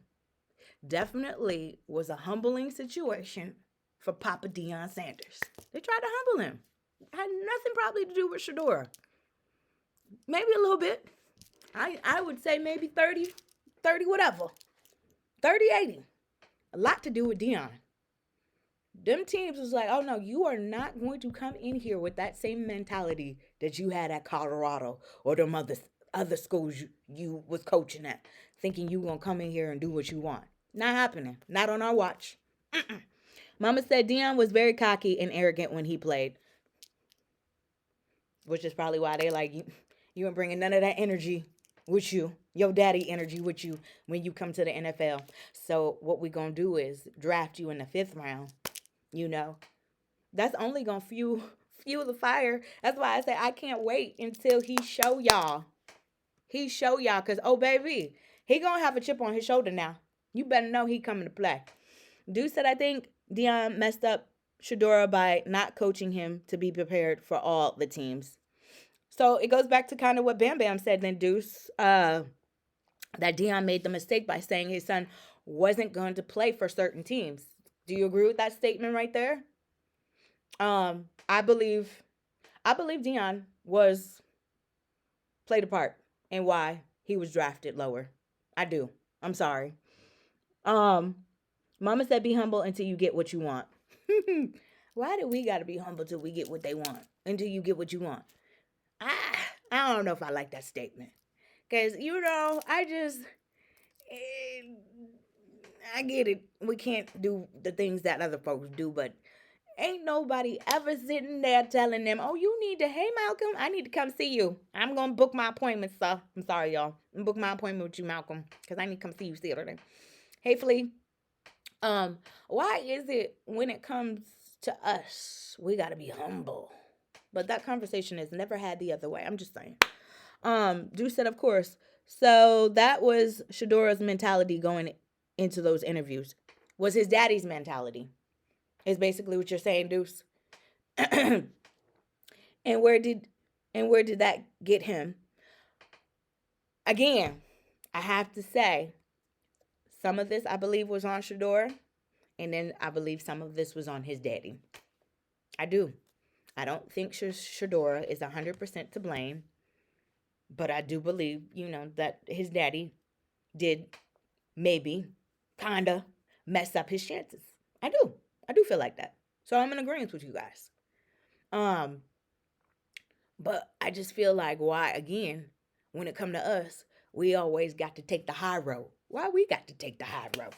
S1: definitely was a humbling situation for Papa Deion Sanders. They tried to humble him. It had nothing probably to do with Shedeur. Maybe a little bit. I would say maybe 30 whatever. 30-80. A lot to do with Deion. Them teams was like, oh no, you are not going to come in here with that same mentality that you had at Colorado or them other schools you was coaching at, thinking you gonna come in here and do what you want. Not happening. Not on our watch. Mama said Deion was very cocky and arrogant when he played, which is probably why they like you ain't bringing none of that energy with you, your daddy energy with you when you come to the NFL. So what we gonna do is draft you in the 5th round. You know, that's only gonna fuel the fire. That's why I say I can't wait until he show y'all. Cause oh baby, he gonna have a chip on his shoulder now. You better know he coming to play. Dude said I think Deion messed up Shedeur by not coaching him to be prepared for all the teams. So it goes back to kind of what Bam Bam said then, Deuce, that Deion made the mistake by saying his son wasn't going to play for certain teams. Do you agree with that statement right there? I believe Deion played a part in why he was drafted lower. I do. I'm sorry. Mama said be humble until you get what you want. Why do we gotta be humble till we get what they want? Until you get what you want? I don't know if I like that statement. Because, I get it. We can't do the things that other folks do, but ain't nobody ever sitting there telling them, oh, you need to, hey, Malcolm, I need to come see you. I'm going to book my appointment, sir. I'm sorry, y'all. I'm book my appointment with you, Malcolm, because I need to come see you Saturday. Hey, Flea. Why is it when it comes to us, we got to be humble? But that conversation is never had the other way. I'm just saying. Deuce said, of course. So that was Shedeur's mentality going into those interviews. Was his daddy's mentality. Is basically what you're saying, Deuce. and where did that get him? Again, I have to say, some of this I believe was on Shedeur, and then I believe some of this was on his daddy. I do. I don't think Shedeur is 100% to blame, but I do believe, that his daddy did maybe kind of mess up his chances. I do. I do feel like that. So I'm in agreement with you guys. But I just feel like why, again, when it come to us, we always got to take the high road. Why we got to take the high road?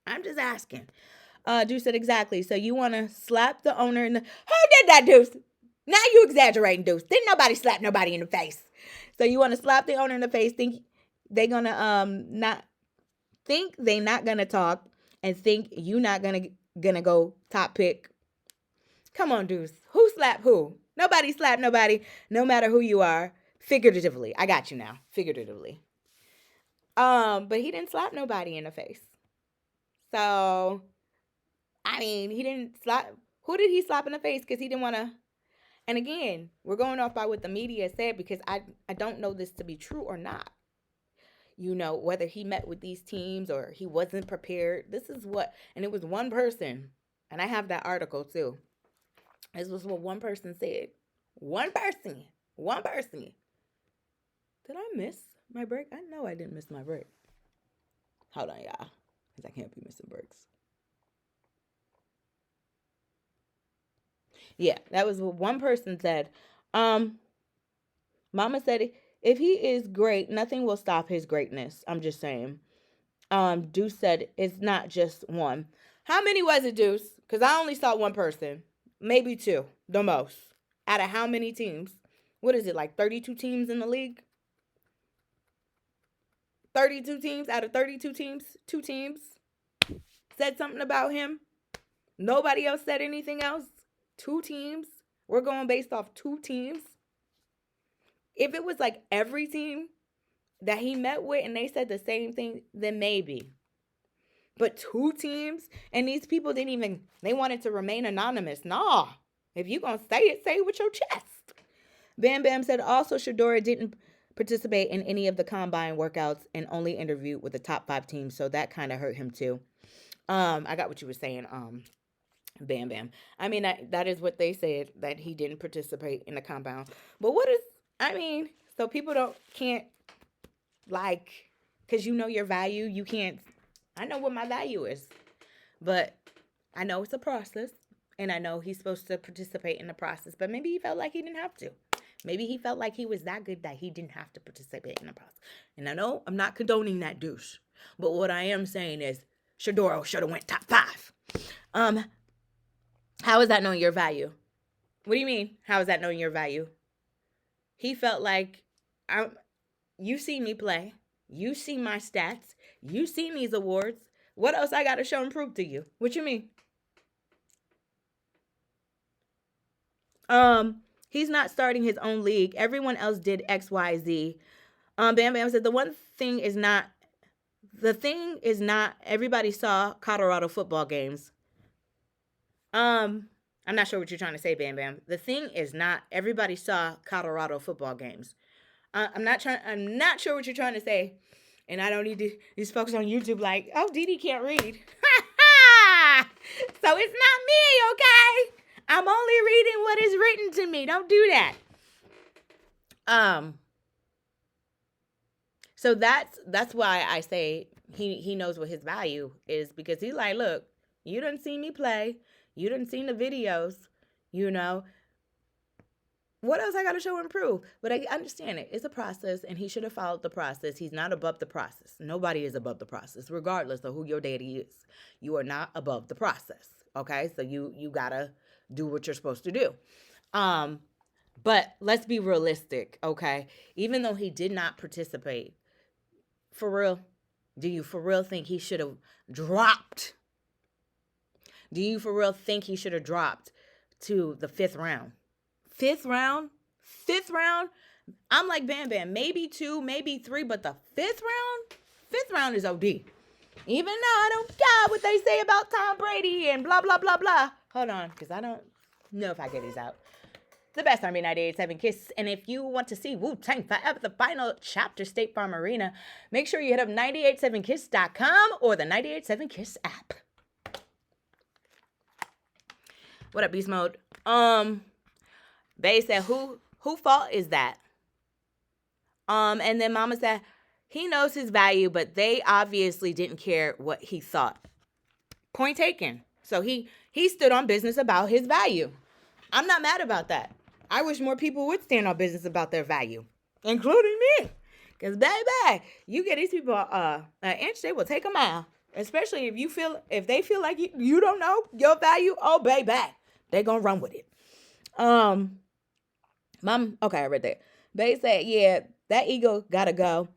S1: I'm just asking. Deuce said exactly. So you want to slap the owner in the... Who did that, Deuce? Now you exaggerating, Deuce. Didn't nobody slap nobody in the face. So you want to slap the owner in the face, think they gonna not think they not gonna talk, and think you not gonna go top pick. Come on, Deuce. Who slapped who? Nobody slapped nobody, no matter who you are. Figuratively. I got you now. Figuratively. But he didn't slap nobody in the face. So, I mean, he didn't slap. Who did he slap in the face? Because he didn't want to. And again, we're going off by what the media said because I don't know this to be true or not. Whether he met with these teams or he wasn't prepared. This is what, and it was one person. And I have that article too. This was what one person said. One person. Did I miss my break? I know I didn't miss my break. Hold on, y'all. Because I can't be missing breaks. Yeah, that was what one person said. Mama said, if he is great, nothing will stop his greatness. I'm just saying. Deuce said, it's not just one. How many was it, Deuce? Because I only saw one person. Maybe two, the most. Out of how many teams? What is it, like 32 teams in the league? 32 teams out of 32 teams, 2 teams said something about him. Nobody else said anything else. 2 teams. We're going based off 2 teams. If it was like every team that he met with and they said the same thing, then maybe. But 2 teams, and these people they wanted to remain anonymous. Nah. If you gonna say it with your chest. Bam Bam said also Shedeur didn't participate in any of the combine workouts and only interviewed with the top 5 teams, so that kind of hurt him too. I got what you were saying, Bam Bam. I mean, that is what they said, that he didn't participate in the combine. But so people can't, because you know your value, you can't, I know what my value is. But I know it's a process, and I know he's supposed to participate in the process, but maybe he felt like he didn't have to. Maybe he felt like he was that good that he didn't have to participate in the process. And I know I'm not condoning that douche. But what I am saying is, Shedeur should have went top 5. How is that knowing your value? What do you mean? How is that knowing your value? He felt like, you see me play. You see my stats. You seen these awards. What else I got to show and prove to you? What you mean? He's not starting his own league. Everyone else did X, Y, Z. Bam Bam said the thing is not everybody saw Colorado football games. I'm not sure what you're trying to say, Bam Bam. The thing is not everybody saw Colorado football games. I'm not sure what you're trying to say. And I don't need these folks on YouTube like, oh, Dee Dee can't read. So it's not me, okay? I'm only reading what is written to me. Don't do that. So that's why I say he knows what his value is, because he's like, look, you didn't see me play. You didn't see the videos, What else I got to show and prove? But I understand it. It's a process, and he should have followed the process. He's not above the process. Nobody is above the process, regardless of who your daddy is. You are not above the process, okay? So you got to do what you're supposed to do. But let's be realistic, okay? Even though he did not participate, for real, do you for real think he should have dropped? Do you for real think he should have dropped to the 5th round? 5th round? I'm like, Bam Bam, maybe 2, maybe 3, but the fifth round is OD. Even though I don't care what they say about Tom Brady and blah, blah, blah, blah. Hold on, because I don't know if I get these out. The best Army 98.7 Kiss. And if you want to see Wu-Tang Forever, the final chapter, State Farm Arena, make sure you hit up 987kiss.com or the 987kiss app. What up, Beast Mode? They said, who fault is that? And then Mama said, he knows his value, but they obviously didn't care what he thought. Point taken. So he stood on business about his value. I'm not mad about that. I wish more people would stand on business about their value, including me. Because, baby, you get these people an inch, they will take a mile. Especially if they feel like you don't know your value, oh, baby, they going to run with it. Okay, I read that. They said, yeah, that ego got to go.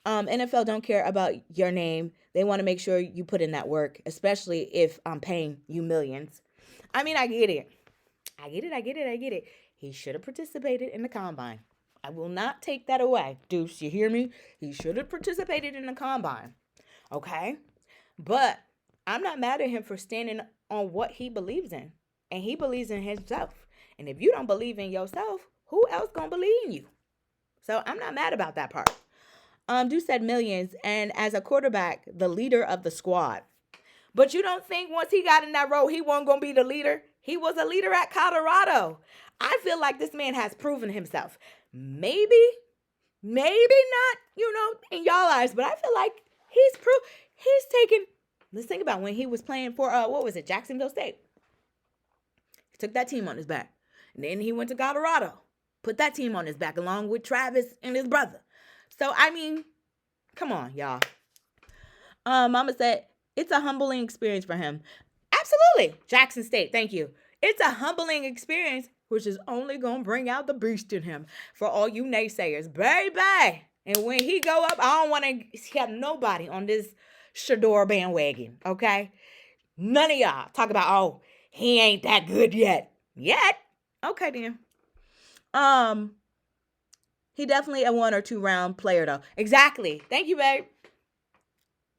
S1: NFL don't care about your name. They want to make sure you put in that work, especially if I'm paying you millions. I mean, I get it. He should have participated in the combine. I will not take that away. Deuce, you hear me? He should have participated in the combine. Okay? But I'm not mad at him for standing on what he believes in. And he believes in himself. And if you don't believe in yourself, who else gonna believe in you? So I'm not mad about that part. Deuce said millions, and as a quarterback, the leader of the squad. But you don't think once he got in that role, he wasn't going to be the leader? He was a leader at Colorado. I feel like this man has proven himself. Maybe not, in y'all eyes, but I feel like he's taken. Let's think about when he was playing for, Jacksonville State. He took that team on his back. And then he went to Colorado, put that team on his back along with Travis and his brother. So, I mean, come on, y'all. Mama said, it's a humbling experience for him. Absolutely. Jackson State, thank you. It's a humbling experience, which is only going to bring out the beast in him for all you naysayers. Baby. And when he go up, I don't want to have nobody on this Shedeur bandwagon, okay? None of y'all talk about, oh, he ain't that good yet. Okay, then. He definitely a 1 or 2 round player, though. Exactly. Thank you, babe.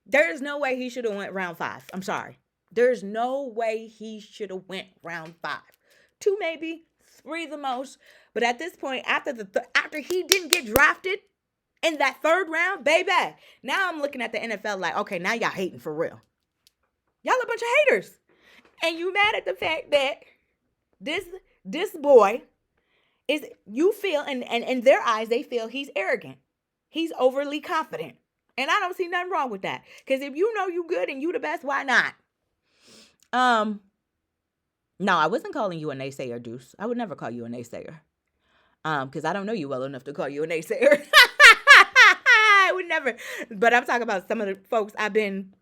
S1: There's no way he should have went round 5. I'm sorry. There's no way he should have went round 5. 2 maybe, 3 the most. But at this point, after he didn't get drafted in that 3rd round, baby, now I'm looking at the NFL like, okay, now y'all hating for real. Y'all a bunch of haters. And you mad at the fact that this boy is, you feel, and in their eyes, they feel he's arrogant. He's overly confident. And I don't see nothing wrong with that. Because if you know you good and you the best, why not? No, I wasn't calling you a naysayer, Deuce. I would never call you a naysayer. Because I don't know you well enough to call you a naysayer. I would never. But I'm talking about some of the folks I've been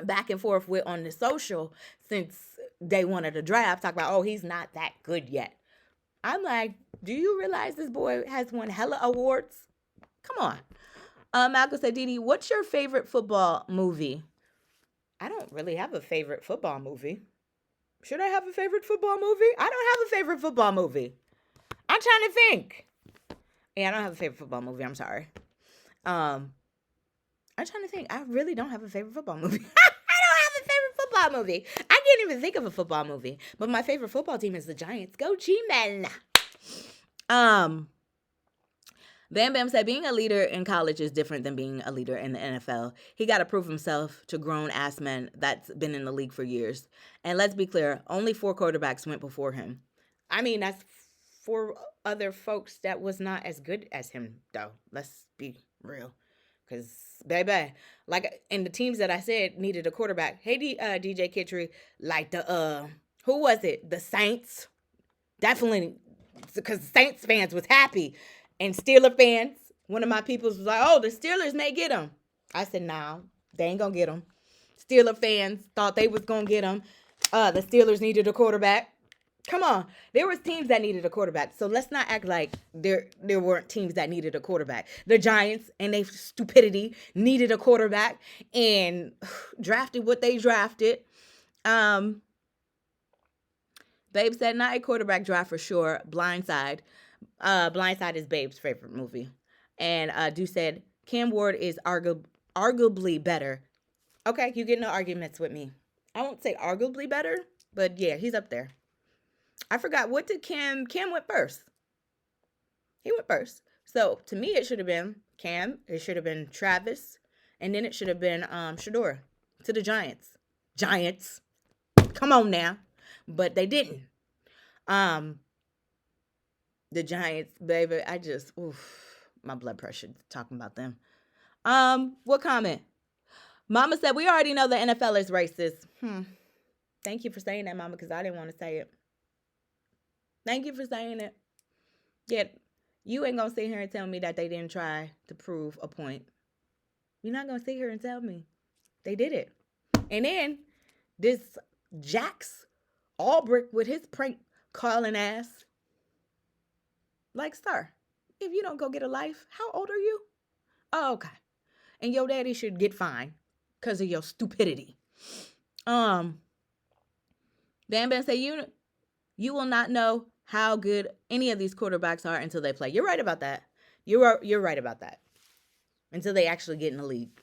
S1: back and forth with on the social since day 1 of the draft. Talk about, oh, he's not that good yet. I'm like, do you realize this boy has won hella awards? Come on. Malcolm said, Didi, what's your favorite football movie? I don't really have a favorite football movie. Should I have a favorite football movie? I don't have a favorite football movie. I'm trying to think. Yeah, I don't have a favorite football movie. I'm sorry. I'm trying to think. I really don't have a favorite football movie. I don't have a favorite football movie. I can't even think of a football movie. But my favorite football team is the Giants. Go G-Men. Bam Bam said, being a leader in college is different than being a leader in the NFL. He got to prove himself to grown-ass men that's been in the league for years. And let's be clear, only 4 quarterbacks went before him. I mean, that's 4 other folks that was not as good as him, though. Let's be real. Because, baby, like, in the teams that I said needed a quarterback. Hey, DJ Kitchery, like who was it? The Saints? Definitely, because Saints fans was happy. And Steeler fans, one of my peoples was like, oh, the Steelers may get him. I said, no, they ain't going to get him. Steeler fans thought they was going to get him. The Steelers needed a quarterback. Come on. There was teams that needed a quarterback. So let's not act like there weren't teams that needed a quarterback. The Giants, and their stupidity, needed a quarterback and drafted what they drafted. Babe said, not a quarterback draft for sure. Blindside. Blindside is Babe's favorite movie. And Deuce said, Cam Ward is arguably better. Okay, you get no arguments with me. I won't say arguably better, but yeah, he's up there. I forgot, what did Cam went first. He went first. So to me, it should have been Cam. It should have been Travis, and then it should have been Shedeur to the Giants. Giants, come on now, but they didn't. Um, the Giants, baby. I just, oof, my blood pressure talking about them. What comment? Mama said we already know the NFL is racist. Thank you for saying that, Mama, because I didn't want to say it. Thank you for saying it. Yeah, you ain't gonna sit here and tell me that they didn't try to prove a point. You're not gonna sit here and tell me they did it. And then this Jax Albrecht with his prank calling ass. Like, sir, if you don't go get a life, how old are you? Oh, okay. And your daddy should get fined because of your stupidity. Bam Bam say you will not know how good any of these quarterbacks are until they play. You're right about that. You're right about that. Until they actually get in the league.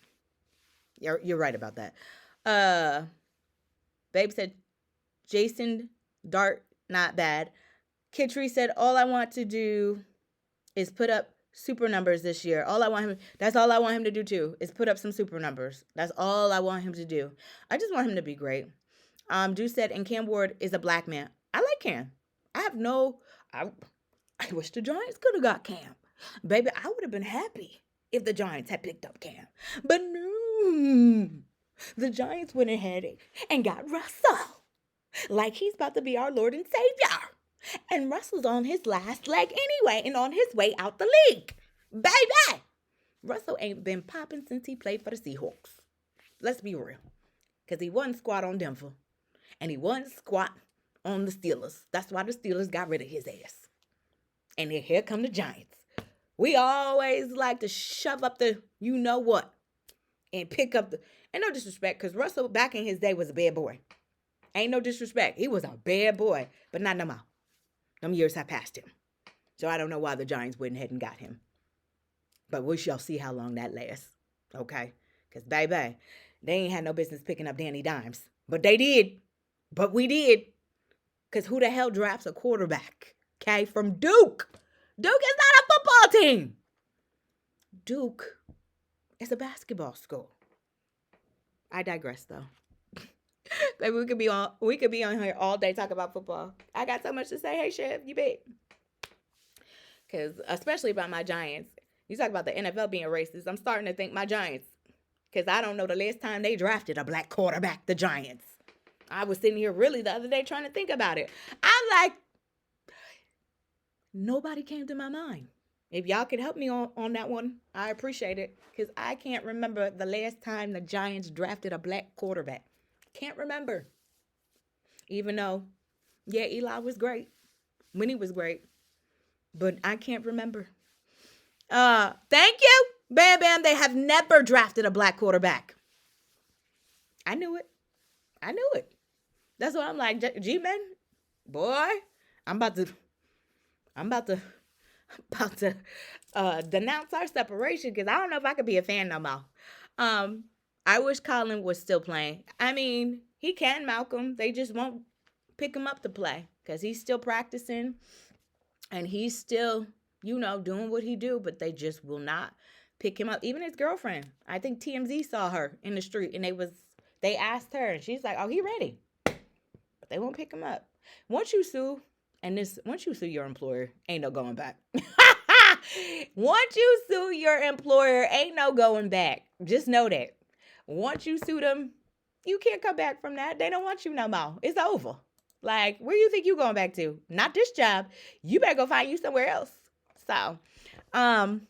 S1: You're right about that. Babe said Jason Dart, not bad. Kitry said all I want to do is put up super numbers this year. That's all I want him to do too, is put up some super numbers. That's all I want him to do. I just want him to be great. Drew said, and Cam Ward is a black man. I like Cam. I wish the Giants could have got Cam. Baby, I would have been happy if the Giants had picked up Cam. But no, the Giants went ahead and got Russell. Like he's about to be our Lord and Savior. And Russell's on his last leg anyway and on his way out the league. Baby! Russell ain't been popping since he played for the Seahawks. Let's be real. Because he wasn't squat on Denver. And he wasn't squat on the Steelers. That's why the Steelers got rid of his ass. And then here come the Giants. We always like to shove up the you know what. And pick up the... And no disrespect, because Russell back in his day was a bad boy. Ain't no disrespect. He was a bad boy. But not no more. Them years have passed him. So I don't know why the Giants went ahead and got him. But we shall see how long that lasts. Okay? Because, baby, they ain't had no business picking up Danny Dimes. But they did. But we did. Because who the hell drafts a quarterback? Okay? From Duke. Duke is not a football team. Duke is a basketball school. I digress, though. Maybe we could be on here all day talking about football. I got so much to say. Hey, Chef, you bet. Because especially about my Giants. You talk about the NFL being racist. I'm starting to think my Giants. Because I don't know the last time they drafted a black quarterback, the Giants. I was sitting here really the other day trying to think about it. I'm like, nobody came to my mind. If y'all could help me on that one, I appreciate it. Because I can't remember the last time the Giants drafted a black quarterback. Can't remember. Even though, yeah, Eli was great. Winnie was great. But I can't remember. Thank you, Bam Bam. They have never drafted a black quarterback. I knew it. That's why I'm like, G-Man, boy, I'm about to denounce our separation because I don't know if I could be a fan no more. I wish Colin was still playing. I mean, he can Malcolm. They just won't pick him up to play because he's still practicing and he's still, doing what he do, but they just will not pick him up. Even his girlfriend, I think TMZ saw her in the street and they asked her and she's like, oh, he ready. But they won't pick him up. Once you sue your employer, ain't no going back. Once you sue your employer, ain't no going back. Just know that. Once you sue them, you can't come back from that. They don't want you no more. It's over. Like, where you think you going back to? Not this job. You better go find you somewhere else. So, Bam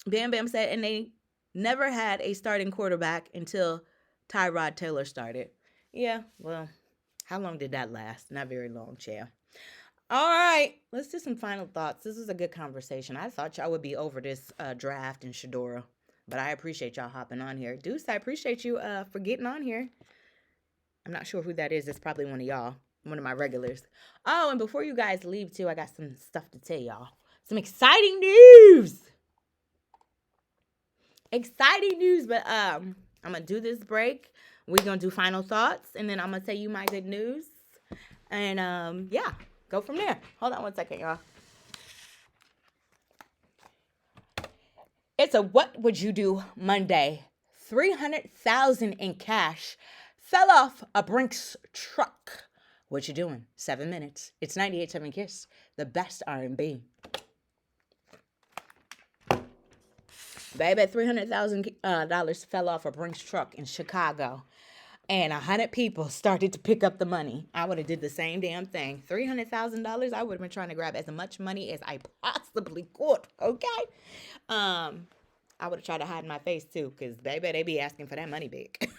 S1: Bam said, and they never had a starting quarterback until Tyrod Taylor started. Yeah, well, how long did that last? Not very long, child. All right, let's do some final thoughts. This was a good conversation. I thought y'all would be over this draft in Shedeur, but I appreciate y'all hopping on here. Deuce, I appreciate you for getting on here. I'm not sure who that is. It's probably one of y'all. one of my regulars. Oh, and before you guys leave too, I got some stuff to tell y'all. Some exciting news. Exciting news, but I'm gonna do this break. We're gonna do final thoughts, and then I'm gonna tell you my good news. And yeah, go from there. Hold on one second, y'all. It's a What Would You Do Monday. 300,000 in cash fell off a Brinks truck. What you doing? 7 minutes. It's 98.7 Kiss, the best R&B. Baby, $300,000 fell off a Brinks truck in Chicago, and 100 people started to pick up the money. I would have did the same damn thing. $300,000. I would have been trying to grab as much money as I possibly could. Okay. I would have tried to hide my face too, because baby, they be asking for that money back.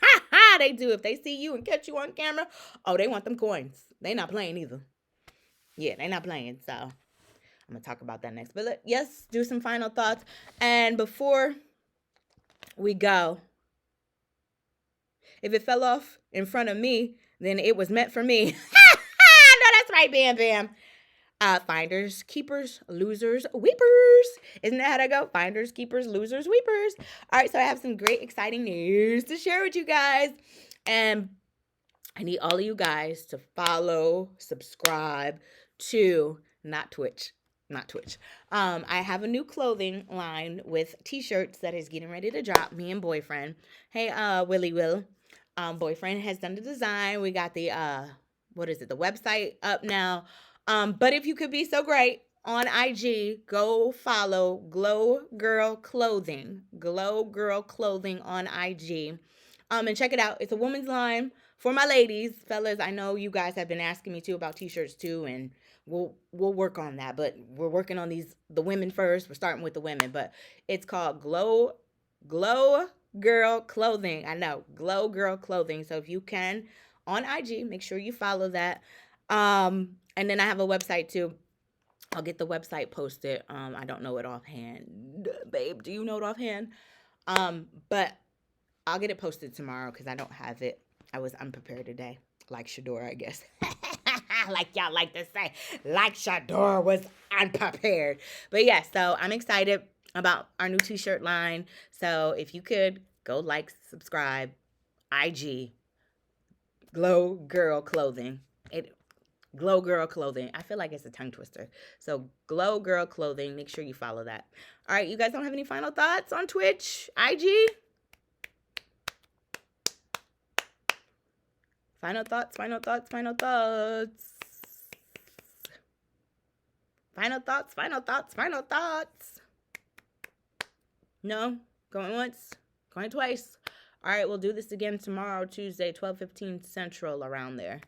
S1: They do. If they see you and catch you on camera, oh, they want them coins. They not playing either. Yeah, they not playing. So I'm gonna talk about that next. But yes, do some final thoughts. And before we go, if it fell off in front of me, then it was meant for me. No, that's right, Bam Bam. Finders, keepers, losers, weepers. Isn't that how to go? Finders, keepers, losers, weepers. All right, so I have some great, exciting news to share with you guys. And I need all of you guys to follow, subscribe to, not Twitch. I have a new clothing line with t-shirts that is getting ready to drop. Me and boyfriend. Hey, Willie Will. Boyfriend has done the design. We got the, the website up now. But if you could be so great, on IG, go follow Glow Girl Clothing. Glow Girl Clothing on IG. And check it out. It's a woman's line for my ladies. Fellas, I know you guys have been asking me too about t-shirts too, and we'll work on that. But we're working on the women first. We're starting with the women. But it's called Glow Girl Clothing. I know, Glow Girl Clothing. So if you can, on IG, make sure you follow that. And then I have a website too. I'll get the website posted. I don't know it offhand. Babe, do you know it offhand? But I'll get it posted tomorrow because I don't have it. I was unprepared today. Like Shedeur, I guess. Like y'all like to say. Like Shedeur was unprepared. But yeah, so I'm excited about our new t-shirt line. So if you could, go like, subscribe. IG. Glow Girl Clothing. Glow Girl Clothing. I feel like it's a tongue twister. So Glow Girl Clothing. Make sure you follow that. All right, you guys don't have any final thoughts on Twitch, IG? Final thoughts. Final thoughts. No? Going once? Going twice? All right, we'll do this again tomorrow, Tuesday, 12:15 Central, around there.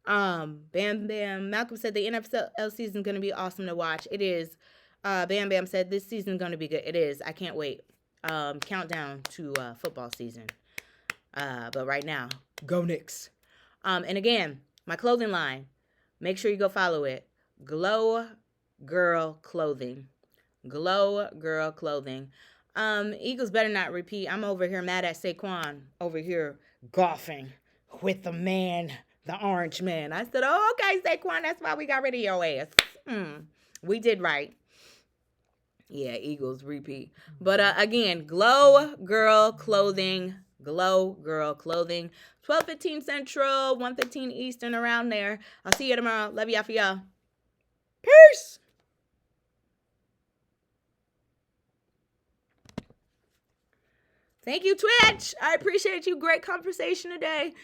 S1: Bam Bam. Malcolm said the NFL season is going to be awesome to watch. It is. Bam Bam said this season is going to be good. It is. I can't wait. Countdown to football season. But right now, go Knicks. And again, my clothing line. Make sure you go follow it. Glow Girl Clothing. Glow Girl Clothing. Eagles better not repeat. I'm over here mad at Saquon. Over here golfing with the man. The orange man. I said, oh, okay, Saquon, that's why we got rid of your ass. We did right. Yeah, Eagles repeat. But again, Glow Girl Clothing. Glow Girl Clothing. 12:15 Central, 1:15 Eastern, around there. I'll see you tomorrow. Love y'all for y'all. Peace. Thank you, Twitch. I appreciate you. Great conversation today.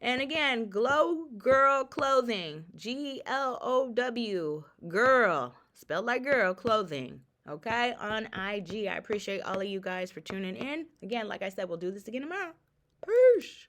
S1: And again, Glow Girl Clothing. GLOW. Girl. Spelled like girl, clothing. Okay? On IG. I appreciate all of you guys for tuning in. Again, like I said, we'll do this again tomorrow. Peace.